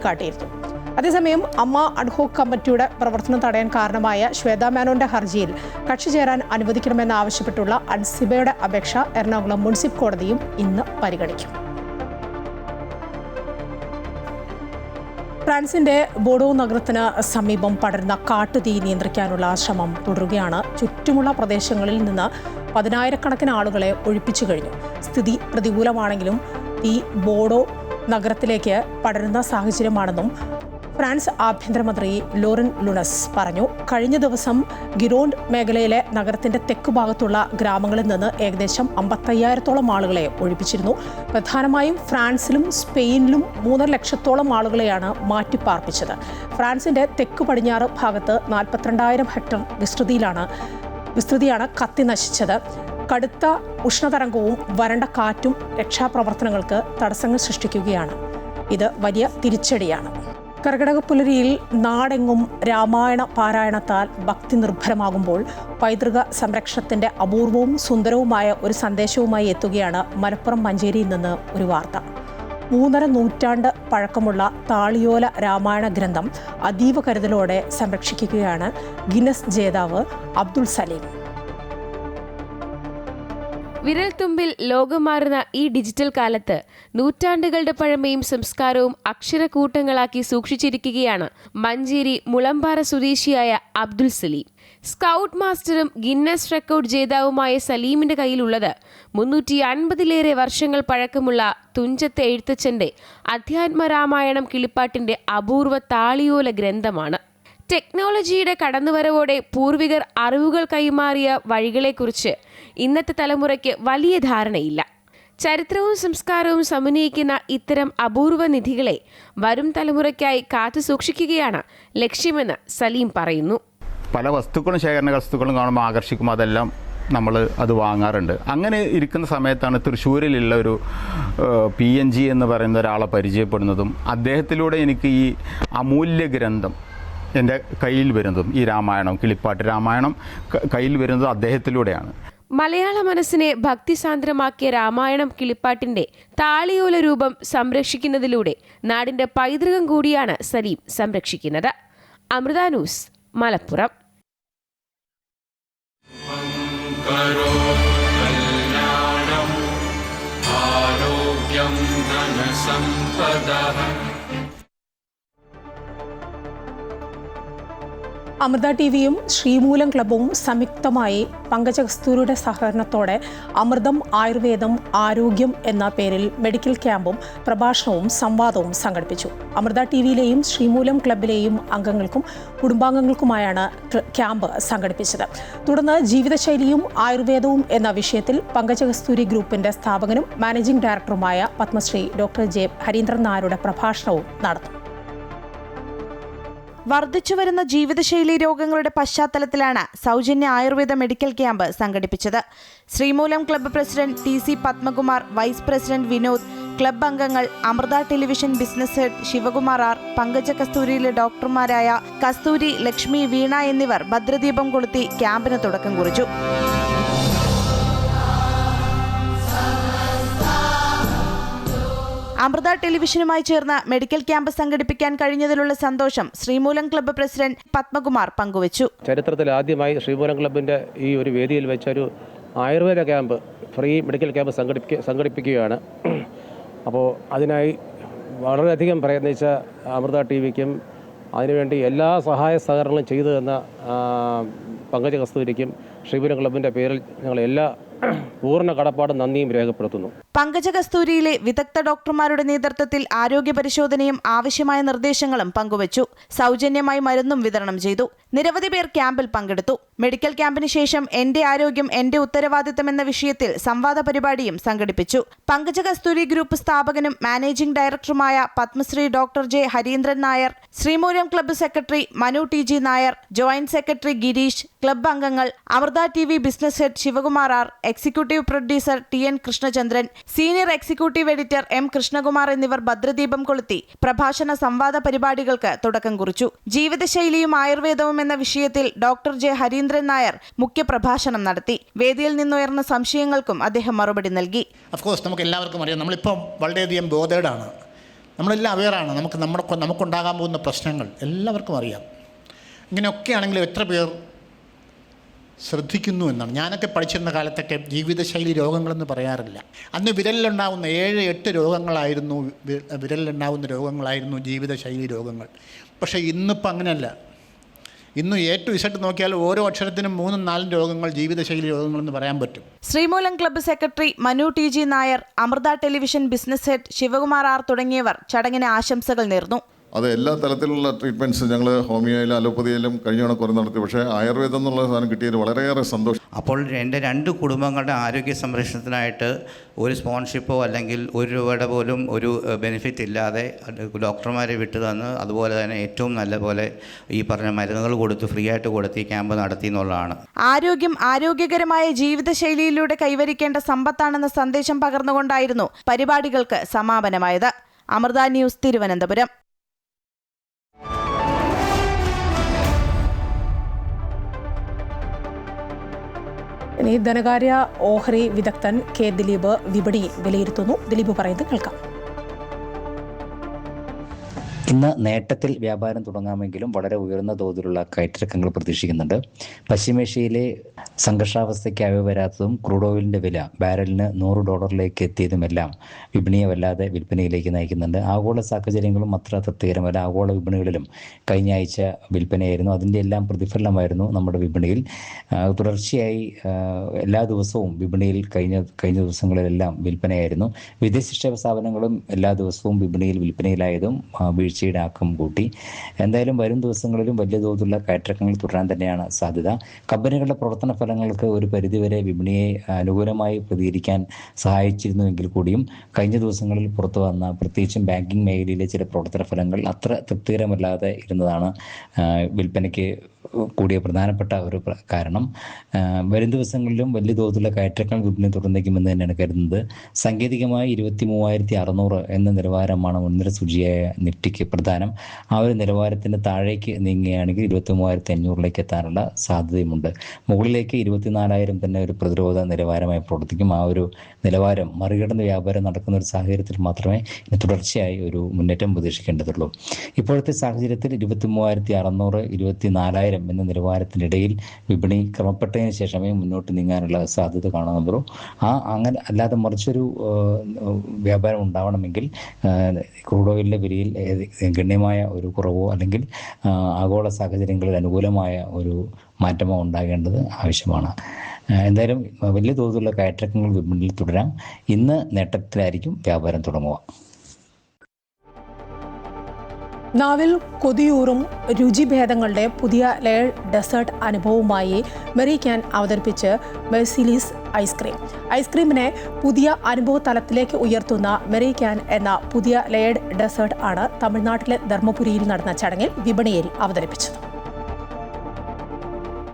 അതേസമയം അമ്മ അഡ്ഹോക് കമ്മിറ്റിയുടെ പ്രവർത്തനം തടയാൻ കാരണമായ ശ്വേത മേനോന്റെ ഹർജിയിൽ കക്ഷി ചേരാൻ അനുവദിക്കണമെന്നാവശ്യപ്പെട്ടുള്ള അൻസിബയുടെ അപേക്ഷ എറണാകുളം മുനിസിപ്പൽ കോടതിയും ഇന്ന് പരിഗണിക്കും. ഫ്രാൻസിന്റെ ബോർഡോ നഗരത്തിന് സമീപം പടരുന്ന കാട്ടുതീ നിയന്ത്രിക്കാനുള്ള ശ്രമം തുടരുകയാണ്. ചുറ്റുമുള്ള പ്രദേശങ്ങളിൽ നിന്ന് 10,000-കണക്കിന് ആളുകളെ ഒഴിപ്പിച്ചു കഴിഞ്ഞു. സ്ഥിതി പ്രതികൂലമാണെങ്കിലും തീ ബോർഡോ നഗരത്തിലേക്ക് പടരുന്ന സാഹചര്യമാണെന്നും ഫ്രാൻസ് ആഭ്യന്തരമന്ത്രി ലോറൻ ലുണസ് പറഞ്ഞു. കഴിഞ്ഞ ദിവസം ഗിറോണ്ട് മേഖലയിലെ നഗരത്തിന്റെ തെക്കുഭാഗത്തുള്ള ഗ്രാമങ്ങളിൽ നിന്ന് ഏകദേശം 55,000-ഓളം ആളുകളെ ഒഴിപ്പിച്ചിരുന്നു. പ്രധാനമായും ഫ്രാൻസിലും സ്പെയിനിലും 3.5 ലക്ഷത്തോളം ആളുകളെയാണ് മാറ്റിപ്പാർപ്പിച്ചത്. ഫ്രാൻസിന്റെ തെക്കു പടിഞ്ഞാറ് ഭാഗത്ത് 42,000 ഹെക്ടർ വിസ്തൃതിയാണ് കത്തി നശിച്ചത്. കടുത്ത ഉഷ്ണതരംഗവും വരണ്ട കാറ്റും രക്ഷാപ്രവർത്തനങ്ങൾക്ക് തടസ്സങ്ങൾ സൃഷ്ടിക്കുകയാണ്. ഇത് വലിയ തിരിച്ചടിയാണ്. കർക്കിടക പുലരിയിൽ നാടെങ്ങും രാമായണ പാരായണത്താൽ ഭക്തി നിർഭരമാകുമ്പോൾ പൈതൃക സംരക്ഷണത്തിന്റെ അപൂർവവും സുന്ദരവുമായ ഒരു സന്ദേശവുമായി എത്തുകയാണ് മലപ്പുറം മഞ്ചേരിയിൽ നിന്ന് ഒരു വാർത്ത. 3.5 നൂറ്റാണ്ട് പഴക്കമുള്ള താളിയോല രാമായണ ഗ്രന്ഥം അതീവ കരുതലോടെ സംരക്ഷിക്കുകയാണ് ഗിന്നസ് ജേതാവ് അബ്ദുൾ സലീം. വിരൽത്തുമ്പിൽ ലോകം മാറുന്ന ഈ ഡിജിറ്റൽ കാലത്ത് നൂറ്റാണ്ടുകളുടെ പഴമയും സംസ്കാരവും അക്ഷരക്കൂട്ടങ്ങളാക്കി സൂക്ഷിച്ചിരിക്കുകയാണ് മഞ്ചേരി മുളമ്പാറ സ്വദേശിയായ അബ്ദുൾ സലീം. സ്കൗട്ട് മാസ്റ്ററും ഗിന്നസ് റെക്കോർഡ് ജേതാവുമായ സലീമിന്റെ കയ്യിലുള്ളത് 350-ലേറെ വർഷങ്ങൾ പഴക്കമുള്ള തുഞ്ചത്തെ എഴുത്തച്ഛന്റെ അധ്യാത്മരാമായണം കിളിപ്പാട്ടിന്റെ അപൂർവ താളിയോല ഗ്രന്ഥമാണ്. ടെക്നോളജിയുടെ കടന്നുവരവോടെ പൂർവികർ അറിവുകൾ കൈമാറിയ വഴികളെക്കുറിച്ച് ഇന്നത്തെ തലമുറയ്ക്ക് വലിയ ധാരണയില്ല. ചരിത്രവും സംസ്കാരവും സമന്വയിക്കുന്ന ഇത്തരം അപൂർവ നിധികളെ വരും തലമുറയ്ക്കായി കാത്തു സൂക്ഷിക്കുകയാണ് ലക്ഷ്യമെന്ന് സലീം പറയുന്നു. പല വസ്തുക്കളും ശേഖരണ വസ്തുക്കളും കാണുമ്പോൾ ആകർഷിക്കുമ്പോൾ അതെല്ലാം നമ്മൾ അത് വാങ്ങാറുണ്ട്. അങ്ങനെ ഇരിക്കുന്ന സമയത്താണ് തൃശ്ശൂരിലുള്ള ഒരു PNG എന്ന് പറയുന്ന ഒരാളെ പരിചയപ്പെടുന്നതും അദ്ദേഹത്തിലൂടെ എനിക്ക് ഈ അമൂല്യ ഗ്രന്ഥം എൻ്റെ കയ്യിൽ വരുന്നതും ഈ രാമായണം കിളിപ്പാട്ട് രാമായണം കയ്യിൽ വരുന്നതും അദ്ദേഹത്തിലൂടെയാണ്. മലയാള മനസ്സിനെ ഭക്തിസാന്ദ്രമാക്കിയ രാമായണം കിളിപ്പാട്ടിന്റെ താളിയോല രൂപം സംരക്ഷിക്കുന്നതിലൂടെ നാടിന്റെ പൈതൃകം കൂടിയാണ് സലീം സംരക്ഷിക്കുന്നത്. അമൃത ന്യൂസ്, മലപ്പുറം. അമൃത ടിവിയും ശ്രീമൂലം ക്ലബ്ബും സംയുക്തമായി പങ്കജ കസ്തൂരിയുടെ സഹകരണത്തോടെ അമൃതം ആയുർവേദം ആരോഗ്യം എന്ന പേരിൽ മെഡിക്കൽ ക്യാമ്പും പ്രഭാഷണവും സംവാദവും സംഘടിപ്പിച്ചു. അമൃത ടിവിയിലെയും ശ്രീമൂലം ക്ലബ്ബിലെയും അംഗങ്ങൾക്കും കുടുംബാംഗങ്ങൾക്കുമായാണ് ക്യാമ്പ് സംഘടിപ്പിച്ചത്. തുടർന്ന് ജീവിതശൈലിയും ആയുർവേദവും എന്ന വിഷയത്തിൽ പങ്കജ കസ്തൂരി ഗ്രൂപ്പിന്റെ സ്ഥാപകനും മാനേജിംഗ് ഡയറക്ടറുമായ പത്മശ്രീ ഡോക്ടർ ജെ ഹരീന്ദ്രൻ നായരുടെ പ്രഭാഷണവും നടന്നു. വർദ്ധിച്ചുവരുന്ന ജീവിതശൈലി രോഗങ്ങളുടെ പശ്ചാത്തലത്തിലാണ് സൗജന്യ ആയുർവേദ മെഡിക്കൽ ക്യാമ്പ് സംഘടിപ്പിച്ചത്. Sreemoolam club president TC Padmakumar, vice president Vinod, club അംഗങ്ങൾ, Amrita television business head Sivakumar R, Pankaja കസ്തൂരിയിലെ ഡോക്ടർമാരായ കസ്തൂരി, ലക്ഷ്മി, വീണ എന്നിവർ ഭദ്രദീപം കൊളുത്തി ക്യാമ്പിന് തുടക്കം കുറിച്ചു. അമൃത ടെലിവിഷനുമായി ചേർന്ന് മെഡിക്കൽ ക്യാമ്പ് സംഘടിപ്പിക്കാൻ കഴിഞ്ഞതിലുള്ള സന്തോഷം ശ്രീമൂലം ക്ലബ്ബ് പ്രസിഡന്റ് പത്മകുമാർ പങ്കുവച്ചു. ചരിത്രത്തിൽ ആദ്യമായി ശ്രീമൂലം ക്ലബിന്റെ ഈ ഒരു വേദിയിൽ വെച്ചൊരു Ayurveda camp, free medical camp സംഘടിപ്പിക്കുകയാണ്. അപ്പോൾ അതിനായി വളരെയധികം പ്രയത്നിച്ച അമൃത ടിവിക്കും അതിനുവേണ്ടി എല്ലാ സഹായ സഹകരണങ്ങളും ചെയ്തു തന്ന പങ്കജ കസ്തൂരിക്കും ശ്രീമൂലം ക്ലബിൻ്റെ പേരിൽ ഞങ്ങൾ എല്ലാ പൂർണ്ണ കടപ്പാടും നന്ദിയും രേഖപ്പെടുത്തുന്നു. പങ്കജ കസ്തൂരിയിലെ വിദഗ്ധ ഡോക്ടർമാരുടെ നേതൃത്വത്തിൽ ആരോഗ്യ പരിശോധനയും ആവശ്യമായ നിർദ്ദേശങ്ങളും പങ്കുവച്ചു. സൗജന്യമായി മരുന്നും വിതരണം ചെയ്തു. നിരവധി പേർ ക്യാമ്പിൽ പങ്കെടുത്തു. മെഡിക്കൽ ക്യാമ്പിന് ശേഷം എന്റെ ആരോഗ്യം എന്റെ ഉത്തരവാദിത്തം എന്ന വിഷയത്തിൽ സംവാദ പരിപാടിയും സംഘടിപ്പിച്ചു. പങ്കജ കസ്തൂരി ഗ്രൂപ്പ് സ്ഥാപകനും മാനേജിംഗ് ഡയറക്ടറുമായ Padmashri doctor J Harindran Nair, Sreemoolam club secretary Manu T G Nair, joint secretary Girish, club അംഗങ്ങൾ, Amrita T V business head Sivakumar R, executive producer T N Krishnachandran, senior executive editor M Krishnakumar എന്നിവർ ഭദ്രദീപം കൊളുത്തി പ്രഭാഷണ സംവാദ പരിപാടികൾക്ക് തുടക്കം കുറിച്ചു. ജീവിതശൈലിയും ആയുർവേദവും എന്ന വിഷയത്തിൽ ഡോക്ടർ ജെ ഹരീന്ദ്രൻ നായർ മുഖ്യപ്രഭാഷണം നടത്തി. വേദിയിൽ നിന്നുയർന്ന സംശയങ്ങൾക്കും അദ്ദേഹം മറുപടി നൽകി. ഓഫ്കോഴ്സ് നമുക്ക് എല്ലാവർക്കും അറിയാം, നമ്മളിപ്പം വളരെയധികം ബോധേഡാണ്, നമ്മളെല്ലാം അവെയറാണ്. നമുക്കുണ്ടാകാൻ പോകുന്ന പ്രശ്നങ്ങൾ എല്ലാവർക്കും അറിയാം. ഇങ്ങനെയൊക്കെ ആണെങ്കിലും എത്ര പേർ ശ്രദ്ധിക്കുന്നു എന്നാണ്. ഞാനൊക്കെ പഠിച്ചിരുന്ന കാലത്തൊക്കെ ജീവിതശൈലി രോഗങ്ങളെന്ന് പറയാറില്ല. അന്ന് വിരലിലുണ്ടാകുന്ന 7-8 രോഗങ്ങളായിരുന്നു, വിരലിലുണ്ടാകുന്ന രോഗങ്ങളായിരുന്നു ജീവിതശൈലി രോഗങ്ങൾ. പക്ഷേ ഇന്നിപ്പോൾ അങ്ങനെയല്ല. ഇന്ന് A to Z നോക്കിയാൽ ഓരോ അക്ഷരത്തിനും 3-4 രോഗങ്ങൾ ജീവിതശൈലി രോഗങ്ങളെന്ന് പറയാൻ പറ്റും. Sreemoolam club secretary Manu T G Nair, Amrita television business head Sivakumar R തുടങ്ങിയവർ ചടങ്ങിന് ആശംസകൾ നേർന്നു. അത് എല്ലാ തരത്തിലുള്ള ട്രീറ്റ്മെൻറ്റ്സ് ഞങ്ങൾ ഹോമിയോയിലും അലോപ്പതിയിലും കഴിഞ്ഞ കുറേ നടത്തി. പക്ഷേ ആയുർവേദം എന്നുള്ള സാധനം കിട്ടിയതിൽ വളരെയേറെ സന്തോഷം. അപ്പോൾ എൻ്റെ 2 കുടുംബങ്ങളുടെ ആരോഗ്യ സംരക്ഷണത്തിനായിട്ട് ഒരു സ്പോൺഷിപ്പോ അല്ലെങ്കിൽ ₹1 പോലും ഒരു ബെനിഫിറ്റ് ഇല്ലാതെ ഡോക്ടർമാരെ വിട്ടു തന്ന്, അതുപോലെ തന്നെ ഏറ്റവും നല്ല പോലെ ഈ പറഞ്ഞ മരുന്നുകൾ കൊടുത്ത് ഫ്രീ ആയിട്ട് കൊടുത്ത് ഈ ക്യാമ്പ് നടത്തി എന്നുള്ളതാണ്. ആരോഗ്യം ആരോഗ്യകരമായ ജീവിതശൈലിയിലൂടെ കൈവരിക്കേണ്ട സമ്പത്താണെന്ന സന്ദേശം പകർന്നുകൊണ്ടായിരുന്നു പരിപാടികൾക്ക് സമാപനമായത്. അമൃത ന്യൂസ്, തിരുവനന്തപുരം. ഇനി ധനകാര്യ ഓഹരി വിദഗ്ധൻ കെ ദിലീപ് വിപണി വിലയിരുത്തുന്നു. ദിലീപ് പറയുന്നത് കേൾക്കാം. ഇന്ന് നേട്ടത്തിൽ വ്യാപാരം തുടങ്ങാമെങ്കിലും വളരെ ഉയർന്ന തോതിലുള്ള കയറ്റിറക്കങ്ങൾ പ്രതീക്ഷിക്കുന്നുണ്ട്. പശ്ചിമേഷ്യയിലെ സംഘർഷാവസ്ഥയ്ക്ക് വരാത്തതും ക്രൂഡ് ഓയിലിൻ്റെ വില ബാരലിന് $100 എത്തിയതുമെല്ലാം വിപണിയെ വല്ലാതെ വിൽപ്പനയിലേക്ക് നയിക്കുന്നുണ്ട്. ആഗോള സാഹചര്യങ്ങളും അത്ര തൃപ്തികരമല്ല. ആഗോള വിപണികളിലും കഴിഞ്ഞ ആഴ്ച വിൽപ്പനയായിരുന്നു. അതിൻ്റെ എല്ലാം പ്രതിഫലനമായിരുന്നു നമ്മുടെ വിപണിയിൽ. തുടർച്ചയായി എല്ലാ ദിവസവും വിപണിയിൽ കഴിഞ്ഞ ദിവസങ്ങളിലെല്ലാം വിൽപ്പനയായിരുന്നു. വിദേശ നിക്ഷേപ സ്ഥാപനങ്ങളും എല്ലാ ദിവസവും വിപണിയിൽ വിൽപ്പനയിലായതും വീഴ്ചയുടെ ആക്കം കൂട്ടി. എന്തായാലും വരും ദിവസങ്ങളിലും വലിയ തോതിലുള്ള കയറ്റിറക്കങ്ങൾ തുടരാൻ തന്നെയാണ് സാധ്യത. കമ്പനികളുടെ പ്രവർത്തന ഫലങ്ങൾക്ക് ഒരു പരിധിവരെ വിപണിയെ അനുകൂലമായി പ്രതികരിക്കാൻ സഹായിച്ചിരുന്നുവെങ്കിൽ കൂടിയും കഴിഞ്ഞ ദിവസങ്ങളിൽ പുറത്തു വന്ന പ്രത്യേകിച്ചും ബാങ്കിങ് മേഖലയിലെ ചില പ്രവർത്തന ഫലങ്ങൾ അത്ര തൃപ്തികരമല്ലാതെ ഇരുന്നതാണ് വിൽപ്പനയ്ക്ക് കൂടിയ പ്രധാനപ്പെട്ട ഒരു കാരണം. വരും ദിവസങ്ങളിലും വലിയ തോതിലുള്ള കയറ്റിറക്കങ്ങൾ വിപണി തുടർന്നേക്കുമെന്ന് തന്നെയാണ് കരുതുന്നത്. സാങ്കേതികമായി 23,600 എന്ന നിലവാരമാണ് മുൻനിര സൂചിയായ നിഫ്റ്റിക്ക് പ്രധാനം. ആ ഒരു നിലവാരത്തിന് താഴേക്ക് നീങ്ങുകയാണെങ്കിൽ 23,500 എത്താനുള്ള സാധ്യതയുമുണ്ട്. മുകളിലേക്ക് 24,000 തന്നെ ഒരു പ്രതിരോധ നിലവാരമായി പ്രവർത്തിക്കും. ആ ഒരു നിലവാരം മറികടന്ന് വ്യാപാരം നടക്കുന്ന ഒരു സാഹചര്യത്തിൽ മാത്രമേ തുടർച്ചയായി ഒരു മുന്നേറ്റം പ്രതീക്ഷിക്കേണ്ടതുള്ളൂ. ഇപ്പോഴത്തെ സാഹചര്യത്തിൽ 23,600, 24,000 എന്ന നിലവാരത്തിനിടയിൽ വിപണി ക്രമപ്പെട്ടതിന് ശേഷമേ മുന്നോട്ട് നീങ്ങാനുള്ള സാധ്യത കാണുന്നുള്ളൂ. അങ്ങനെ അല്ലാതെ മറിച്ചൊരു വ്യാപാരം ഉണ്ടാവണമെങ്കിൽ ക്രൂഡ് ഓയിലിൻ്റെ വിലയിൽ ഗണ്യമായ ഒരു കുറവോ അല്ലെങ്കിൽ ആഗോള സാഹചര്യങ്ങളിൽ അനുകൂലമായ ഒരു മാറ്റമോ ഉണ്ടാകേണ്ടത് ആവശ്യമാണ്. എന്തായാലും വലിയ തോതിലുള്ള കയറ്റിറക്കങ്ങൾ വിപണിയിൽ തുടരാം. ഇന്ന് നേട്ടത്തിലായിരിക്കും വ്യാപാരം തുടങ്ങുക. നാവിൽ കൊതിയൂറും രുചിഭേദങ്ങളുടെ പുതിയ ലെയർഡ് ഡെസേർട്ട് അനുഭവവുമായി മെറി ക്യാൻ അവതരിപ്പിച്ച് മെർസിലീസ് ഐസ്ക്രീം. ഐസ്ക്രീമിനെ പുതിയ അനുഭവ തലത്തിലേക്ക് ഉയർത്തുന്ന മെറി ക്യാൻ എന്ന പുതിയ ലെയർഡ് ഡെസേർട്ട് ആണ് തമിഴ്നാട്ടിലെ ധർമ്മപുരിയിൽ നടന്ന ചടങ്ങിൽ വിപണിയിൽ അവതരിപ്പിച്ചത്.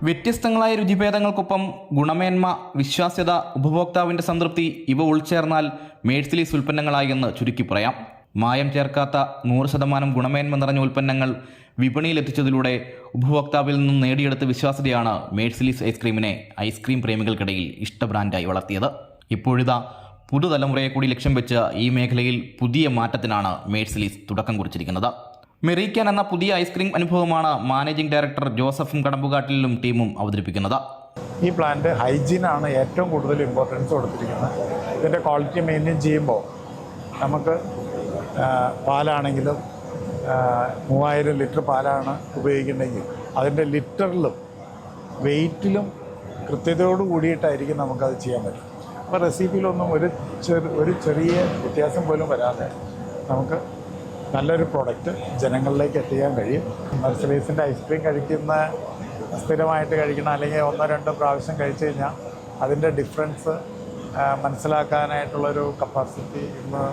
വ്യത്യസ്തങ്ങളായ രുചിഭേദങ്ങൾക്കൊപ്പം ഗുണമേന്മ, വിശ്വാസ്യത, ഉപഭോക്താവിൻ്റെ സംതൃപ്തി ഇവ ഉൾച്ചേർന്നാൽ മെർസിലീസ് ഉൽപ്പന്നങ്ങളായി എന്ന് ചുരുക്കി പറയാം. മായം ചേർക്കാത്ത 100% ഗുണമേന്മ നിറഞ്ഞ ഉൽപ്പന്നങ്ങൾ വിപണിയിലെത്തിച്ചതിലൂടെ ഉപഭോക്താവിൽ നിന്നും നേടിയെടുത്ത വിശ്വാസ്യതയാണ് മെർസിലീസ് ഐസ്ക്രീമിനെ ഐസ്ക്രീം പ്രേമികൾക്കിടയിൽ ഇഷ്ട ബ്രാൻഡായി വളർത്തിയത്. ഇപ്പോഴിതാ പുതുതലമുറയെ കൂടി ലക്ഷ്യം വെച്ച് ഈ മേഖലയിൽ പുതിയ മാറ്റത്തിനാണ് മേഴ്സിലീസ് തുടക്കം കുറിച്ചിരിക്കുന്നത്. മെറിക്കാൻ എന്ന പുതിയ ഐസ്ക്രീം അനുഭവമാണ് മാനേജിംഗ് ഡയറക്ടർ ജോസഫും കടമ്പുകാട്ടിലും ടീമും അവതരിപ്പിക്കുന്നത്. ഈ പ്ലാന്റ് ഹൈജീനാണ് ഏറ്റവും കൂടുതൽ ഇമ്പോർട്ടൻസ് കൊടുത്തിരിക്കുന്നത്. ഇതിൻ്റെ ക്വാളിറ്റി മെയിൻറ്റെയിൻ ചെയ്യുമ്പോൾ നമുക്ക് പാലാണെങ്കിലും 3000 ലിറ്റർ പാലാണ് ഉപയോഗിക്കുന്നുണ്ടെങ്കിൽ അതിൻ്റെ ലിറ്ററിലും വെയ്റ്റിലും കൃത്യതയോട് കൂടിയിട്ടായിരിക്കും നമുക്കത് ചെയ്യാൻ പറ്റും. അപ്പോൾ റെസിപ്പിയിലൊന്നും ഒരു ചെറിയ വ്യത്യാസം പോലും വരാതെ നമുക്ക് നല്ലൊരു പ്രോഡക്റ്റ് ജനങ്ങളിലേക്ക് എത്തിക്കാൻ കഴിയും. മെർസിഡീസിൻ്റെ ഐസ്ക്രീം സ്ഥിരമായിട്ട് കഴിക്കണം, അല്ലെങ്കിൽ 1-2 പ്രാവശ്യം കഴിച്ചു കഴിഞ്ഞാൽ അതിൻ്റെ ഡിഫറൻസ് മനസ്സിലാക്കാനായിട്ടുള്ളൊരു കപ്പാസിറ്റി ഇന്ന്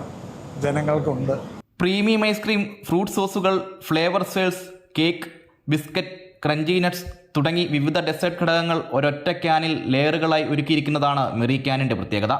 ജനങ്ങൾക്കുണ്ട്. പ്രീമിയം ഐസ്ക്രീം, ഫ്രൂട്ട് സോസുകൾ, flavour swirls, cake, biscuit, crunchy nuts തുടങ്ങി വിവിധ ഡെസേർട്ട് ഘടകങ്ങൾ ഒരൊറ്റ ക്യാനിൽ ലെയറുകളായി ഒരുക്കിയിരിക്കുന്നതാണ് മെറിക്കാനിൻ്റെ പ്രത്യേകത.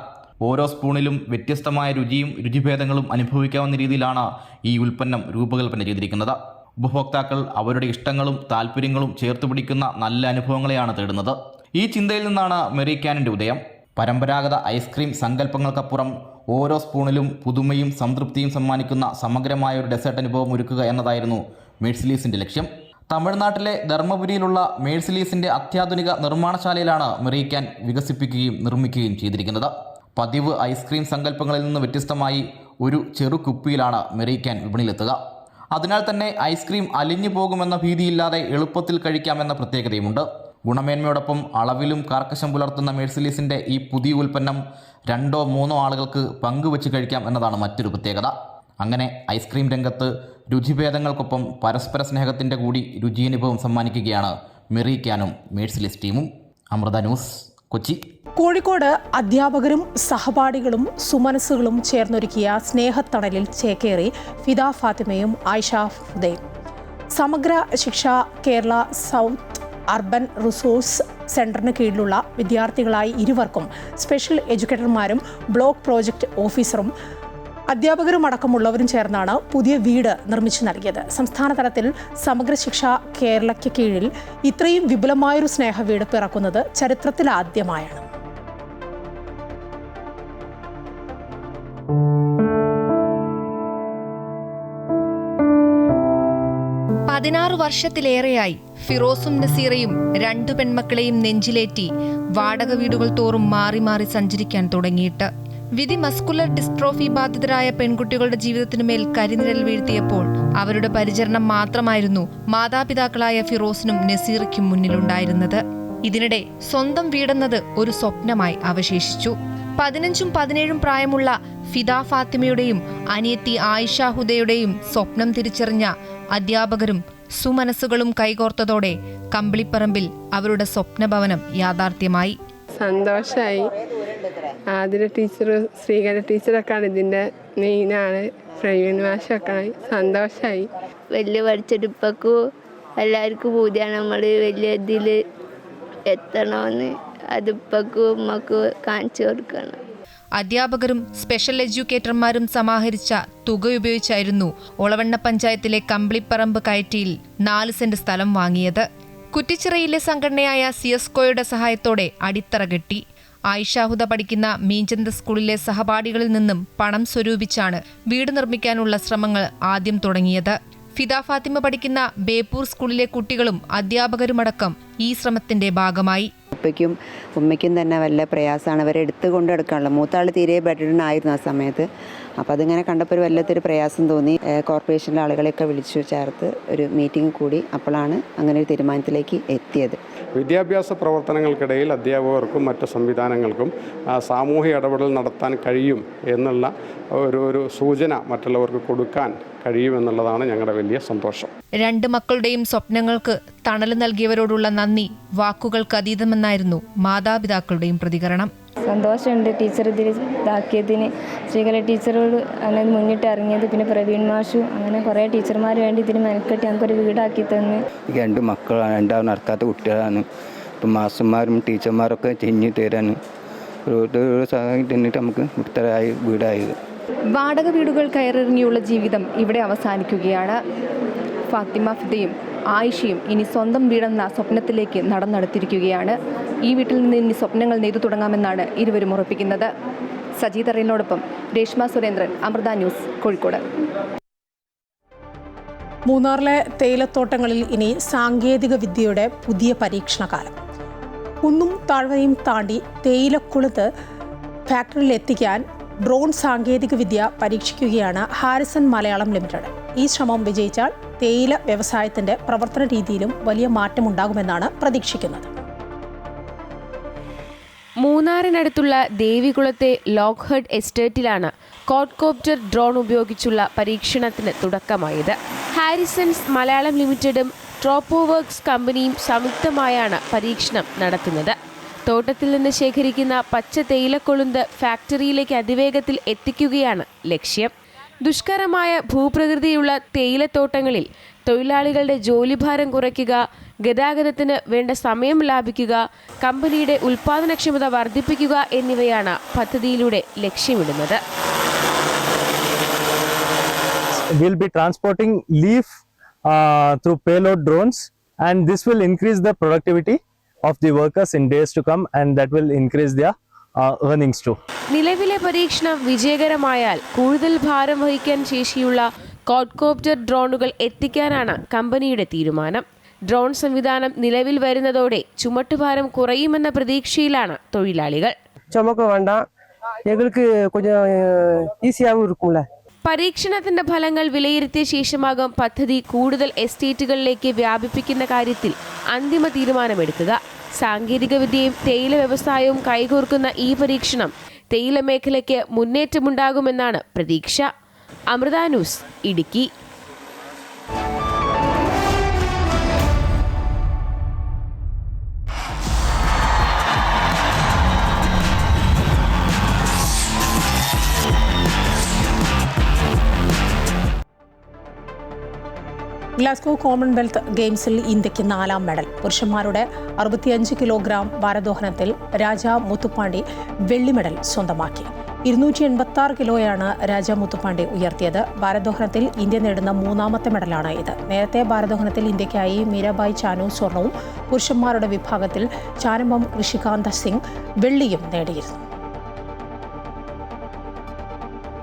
ഓരോ സ്പൂണിലും വ്യത്യസ്തമായ രുചിയും രുചിഭേദങ്ങളും അനുഭവിക്കാവുന്ന രീതിയിലാണ് ഈ ഉൽപ്പന്നം രൂപകൽപ്പന ചെയ്തിരിക്കുന്നത്. ഉപഭോക്താക്കൾ അവരുടെ ഇഷ്ടങ്ങളും താല്പര്യങ്ങളും ചേർത്ത് പിടിക്കുന്ന നല്ല അനുഭവങ്ങളെയാണ് തേടുന്നത്. ഈ ചിന്തയിൽ നിന്നാണ് മെറിക്കാനിൻ്റെ ഉദയം. പരമ്പരാഗത ഐസ്ക്രീം സങ്കല്പങ്ങൾക്കപ്പുറം ഓരോ സ്പൂണിലും പുതുമയും സംതൃപ്തിയും സമ്മാനിക്കുന്ന സമഗ്രമായ ഒരു ഡെസേർട്ട് അനുഭവം ഒരുക്കുക എന്നതായിരുന്നു മേഴ്സിലീസിൻ്റെ ലക്ഷ്യം. തമിഴ്നാട്ടിലെ ധർമ്മപുരിയിലുള്ള മേഴ്സിലീസിൻ്റെ അത്യാധുനിക നിർമ്മാണശാലയിലാണ് മെറിക്കാൻ വികസിപ്പിക്കുകയും നിർമ്മിക്കുകയും ചെയ്തിരിക്കുന്നത്. പതിവ് ഐസ്ക്രീം സങ്കല്പങ്ങളിൽ നിന്ന് വ്യത്യസ്തമായി ഒരു ചെറു കുപ്പിയിലാണ് മെറിക്കാൻ വിപണിയിലെത്തുക. അതിനാൽ തന്നെ ഐസ്ക്രീം അലിഞ്ഞു പോകുമെന്ന ഭീതിയില്ലാതെ എളുപ്പത്തിൽ കഴിക്കാമെന്ന പ്രത്യേകതയുമുണ്ട്. ഗുണമേന്മയോടൊപ്പം അളവിലും കാർക്കശം പുലർത്തുന്ന മേഴ്സിലീസിൻ്റെ ഈ പുതിയ ഉൽപ്പന്നം 2-3 ആളുകൾക്ക് പങ്കുവെച്ച് കഴിക്കാം എന്നതാണ് മറ്റൊരു പ്രത്യേകത. അങ്ങനെ ഐസ്ക്രീം രംഗത്ത് രുചിഭേദങ്ങൾക്കൊപ്പം പരസ്പര സ്നേഹത്തിൻ്റെ കൂടി രുചിയനുഭവം സമ്മാനിക്കുകയാണ് മെറിക്കാനും മേഴ്സിലീസ് ടീമും. അമൃത ന്യൂസ്, കൊച്ചി. കോഴിക്കോട് അധ്യാപകരും സഹപാഠികളും സുമനസ്സുകളും ചേർന്നൊരുക്കിയ സ്നേഹത്തണലിൽ ചേക്കേറി ഫിദ ഫാത്തിമയും ആയിഷ ഹുദയും. സമഗ്ര ശിക്ഷ കേരള സൗത്ത് അർബൻ റിസോഴ്സ് സെന്ററിന് കീഴിലുള്ള വിദ്യാർത്ഥികളായി ഇരുവർക്കും സ്പെഷ്യൽ എഡ്യൂക്കേറ്റർമാരും ബ്ലോക്ക് പ്രോജക്റ്റ് ഓഫീസറും അധ്യാപകരും അടക്കമുള്ളവരും ചേർന്നാണ് പുതിയ വീട് നിർമ്മിച്ചു നൽകിയത്. സംസ്ഥാന തലത്തിൽ സമഗ്ര ശിക്ഷ കേരളയ്ക്ക് കീഴിൽ ഇത്രയും വിപുലമായൊരു സ്നേഹവീട് പിറക്കുന്നത് ചരിത്രത്തിലാദ്യമായാണ്. വർഷത്തിലേറെയായി ഫിറോസും നസീറയും 2 പെൺമക്കളെയും നെഞ്ചിലേറ്റി വാടക വീടുകൾ തോറും മാറി മാറി സഞ്ചരിക്കാൻ തുടങ്ങിയിട്ട്. വിധി മസ്കുലർ ഡിസ്ട്രോഫി ബാധിതരായ പെൺകുട്ടികളുടെ ജീവിതത്തിനുമേൽ കരിനിഴൽ വീഴ്ത്തിയപ്പോൾ അവരുടെ പരിചരണം മാത്രമായിരുന്നു മാതാപിതാക്കളായ ഫിറോസിനും നസീറയ്ക്കും മുന്നിലുണ്ടായിരുന്നത്. ഇതിനിടെ സ്വന്തം വീടെന്നത് ഒരു സ്വപ്നമായി അവശേഷിച്ചു. 15ഉം 17ഉം പ്രായമുള്ള ഫിദ ഫാത്തിമയുടെയും അനിയത്തി ആയിഷ ഹുദയുടെയും സ്വപ്നം തിരിച്ചറിഞ്ഞ അധ്യാപകരും സുമനസ്സുകളും കൈകോർത്തതോടെ കമ്പിളിപ്പറമ്പിൽ അവരുടെ സ്വപ്നഭവനം യാഥാർത്ഥ്യമായി. സന്തോഷമായി. ആതിര ടീച്ചർ, ശ്രീകല ടീച്ചറൊക്കെയാണ് ഇതിൻ്റെ മെയിനാണ്. പ്രവീൺ മാഷൊക്കെ സന്തോഷമായി. വലിയ പഠിച്ചെടുപ്പക്കു എല്ലാവർക്കും പൂതിയാണ് നമ്മൾ വലിയ ഇതിൽ എത്തണമെന്ന്. അതിപ്പക്കും ഉമ്മക്ക് കാണിച്ചു കൊടുക്കണം. അധ്യാപകരും സ്പെഷ്യൽ എഡ്യൂക്കേറ്റർമാരും സമാഹരിച്ച തുക ഉപയോഗിച്ചായിരുന്നു ഒളവണ്ണ പഞ്ചായത്തിലെ കമ്പിളിപ്പറമ്പ് കയറ്റിയിൽ 4 സെന്റ് സ്ഥലം വാങ്ങിയത്. കുറ്റിച്ചിറയിലെ സംഘടനയായ സിയസ്കോയുടെ സഹായത്തോടെ അടിത്തറ കെട്ടി. ആയിഷാഹുദ പഠിക്കുന്ന മീഞ്ചന്ത സ്കൂളിലെ സഹപാഠികളിൽ നിന്നും പണം സ്വരൂപിച്ചാണ് വീട് നിർമ്മിക്കാനുള്ള ശ്രമങ്ങൾ ആദ്യം തുടങ്ങിയത്. ഫിദ ഫാത്തിമ പഠിക്കുന്ന ബേപ്പൂർ സ്കൂളിലെ കുട്ടികളും അധ്യാപകരുമടക്കം ഈ ശ്രമത്തിന്റെ ഭാഗമായി. ഉപ്പയ്ക്കും ഉമ്മയ്ക്കും തന്നെ വല്ല പ്രയാസമാണ്. അവരെ എടുത്തു കൊണ്ട് എടുക്കാനുള്ള മൂത്താൾ തീരെ ബെഡ്രിഡനായിരുന്നു ആ സമയത്ത്. അപ്പോൾ അതിങ്ങനെ കണ്ടപ്പോൾ ഒരു വല്ലാത്തൊരു പ്രയാസം തോന്നി. കോർപ്പറേഷനിലെ ആളുകളെയൊക്കെ വിളിച്ചു ചേർത്ത് ഒരു മീറ്റിംഗ് കൂടി. അപ്പോഴാണ് അങ്ങനെ ഒരു തീരുമാനത്തിലേക്ക് എത്തിയത്. വിദ്യാഭ്യാസ പ്രവർത്തനങ്ങൾക്കിടയിൽ അധ്യാപകർക്കും മറ്റ് സംവിധാനങ്ങൾക്കും സാമൂഹിക ഇടപെടൽ നടത്താൻ കഴിയും എന്നുള്ള ഒരു സൂചന മറ്റുള്ളവർക്ക് കൊടുക്കാൻ കഴിയുമെന്നുള്ളതാണ് ഞങ്ങളുടെ വലിയ സന്തോഷം. 2 മക്കളുടെയും സ്വപ്നങ്ങൾക്ക് തണൽ നൽകിയവരോടുള്ള നന്ദി വാക്കുകൾക്ക് അതീതമെന്നായിരുന്നു മാതാപിതാക്കളുടെയും പ്രതികരണം. സന്തോഷമുണ്ട് ടീച്ചർ ഇതിൽ ഇതാക്കിയതിന്. ശ്രീകല ടീച്ചറോട് അങ്ങനെ മുന്നിട്ട് ഇറങ്ങിയത്, പിന്നെ പ്രവീൺ മാഷു, അങ്ങനെ കുറേ ടീച്ചർമാർ വേണ്ടി ഇതിന് മെനക്കെട്ടി ഞങ്ങൾക്കൊരു വീടാക്കി തന്നു. 2 മക്കളാണ്, 2 നടക്കാത്ത കുട്ടികളാണ്. ഇപ്പം മാസ്റ്റർമാരും ടീച്ചർമാരൊക്കെ ചെഞ്ഞു തരാൻ ഒരു സഹായം തന്നിട്ട് നമുക്ക് ഇത്രയായി വീടായത്. വാടക വീടുകൾ കയറിറങ്ങിയുള്ള ജീവിതം ഇവിടെ അവസാനിക്കുകയാണ്. ഫാത്തിമ ഫിദയും ആയിഷയും ഇനി സ്വന്തം വീടെന്ന സ്വപ്നത്തിലേക്ക് നടന്നെടുത്തിരിക്കുകയാണ്. ഈ വീട്ടിൽ നിന്ന് ഇനി സ്വപ്നങ്ങൾ നെയ്തു തുടങ്ങാമെന്നാണ് ഇരുവരും ഉറപ്പിക്കുന്നത്. സജി തറയിലിനോടൊപ്പം രേഷ്മ സുരേന്ദ്രൻ, അമൃത ന്യൂസ്, കോഴിക്കോട്. മൂന്നാറിലെ തേയിലത്തോട്ടങ്ങളിൽ ഇനി സാങ്കേതിക വിദ്യയുടെ പുതിയ പരീക്ഷണകാലം. കുന്നും താഴ്വരയും താണ്ടി തേയിലക്കുളത്ത് ഫാക്ടറിയിൽ എത്തിക്കാൻ ഡ്രോൺ സാങ്കേതിക വിദ്യ പരീക്ഷിക്കുകയാണ് ഹാരിസൺ മലയാളം ലിമിറ്റഡ്. ഈ ശ്രമം വിജയിച്ചാൽ തേയില വ്യവസായത്തിന്റെ പ്രവർത്തന രീതിയിലും വലിയ മാറ്റമുണ്ടാകുമെന്നാണ് പ്രതീക്ഷിക്കുന്നത്. മൂന്നാറിനടുത്തുള്ള ദേവികുളത്തെ ലോക്ക്ഹെഡ് എസ്റ്റേറ്റിലാണ് ക്വാഡ്കോപ്റ്റർ ഡ്രോൺ ഉപയോഗിച്ചുള്ള പരീക്ഷണത്തിന് തുടക്കമായത്. ഹാരിസൺസ് മലയാളം ലിമിറ്റഡും ട്രോപ്പോവർക്സ് കമ്പനിയും സംയുക്തമായാണ് പരീക്ഷണം നടത്തുന്നത്. തോട്ടത്തിൽ നിന്ന് ശേഖരിക്കുന്ന പച്ച തേയിലക്കൊളുന്ത് ഫാക്ടറിയിലേക്ക് അതിവേഗത്തിൽ എത്തിക്കുകയാണ് ലക്ഷ്യം. ദുഷ്കരമായ ഭൂപ്രകൃതിയുള്ള തേയിലത്തോട്ടങ്ങളിൽ തൊഴിലാളികളുടെ ജോലിഭാരം കുറയ്ക്കുക, ഗതാഗതത്തിന് വേണ്ട സമയം ലാഭിക്കുക, കമ്പനിയുടെ ഉൽപ്പാദനക്ഷമത വർദ്ധിപ്പിക്കുക എന്നിവയാണ് പദ്ധതിയിലൂടെ ലക്ഷ്യമിടുന്നത്. We'll be transporting leaf through payload drones, and this will increase the productivity of the workers in days to come, and that will increase their earnings too. നിലവിലെ പരീക്ഷണം വിജയകരമായാൽ കൂടുതൽ ഭാരം വഹിക്കാൻ ശേഷിയുള്ള ക്വാഡ്കോപ്റ്റർ ഡ്രോണുകൾ എത്തിക്കാനാണ് കമ്പനിയുടെ തീരുമാനം. ഡ്രോൺ സംവിധാനം നിലവിൽ വരുന്നതോടെ ചുമട്ടുഭാരം കുറയുമെന്ന പ്രതീക്ഷയിലാണ് തൊഴിലാളികൾ. ചുമക്ക് വേണ്ട, ഞങ്ങൾക്ക് ഈസിയാവും ഇരിക്കുമല്ലേ. പരീക്ഷണത്തിന്റെ ഫലങ്ങൾ വിലയിരുത്തിയ ശേഷമാകും പദ്ധതി കൂടുതൽ എസ്റ്റേറ്റുകളിലേക്ക് വ്യാപിപ്പിക്കുന്ന കാര്യത്തിൽ അന്തിമ തീരുമാനമെടുക്കുക. സാങ്കേതികവിദ്യയും തേയില വ്യവസായവും കൈകോർക്കുന്ന ഈ പരീക്ഷണം തേയില മേഖലയ്ക്ക് മുന്നേറ്റമുണ്ടാകുമെന്നാണ് പ്രതീക്ഷ. Amrita news, Idukki. Glasgow Commonwealth ഗെയിംസിൽ ഇന്ത്യക്ക് 4ാം മെഡൽ. പുരുഷന്മാരുടെ 65 കിലോഗ്രാം ഭാരോദ്വഹനത്തിൽ രാജ മുത്തുപ്പാണ്ടി വെള്ളി മെഡൽ സ്വന്തമാക്കി. 286 കിലോയാണ് രാജ മുത്തുപ്പാണ്ടി ഉയർത്തിയത്. ഭാരോദ്വഹനത്തിൽ ഇന്ത്യ നേടുന്ന 3ാമത്തെ മെഡലാണ് ഇത്. നേരത്തെ ഭാരോദ്വഹനത്തിൽ ഇന്ത്യക്കായി മീരാബായ് ചാനു സ്വർണവും പുരുഷന്മാരുടെ വിഭാഗത്തിൽ ചാനമ്പം ഋഷികാന്ത സിംഗ് വെള്ളിയും നേടിയിരുന്നു.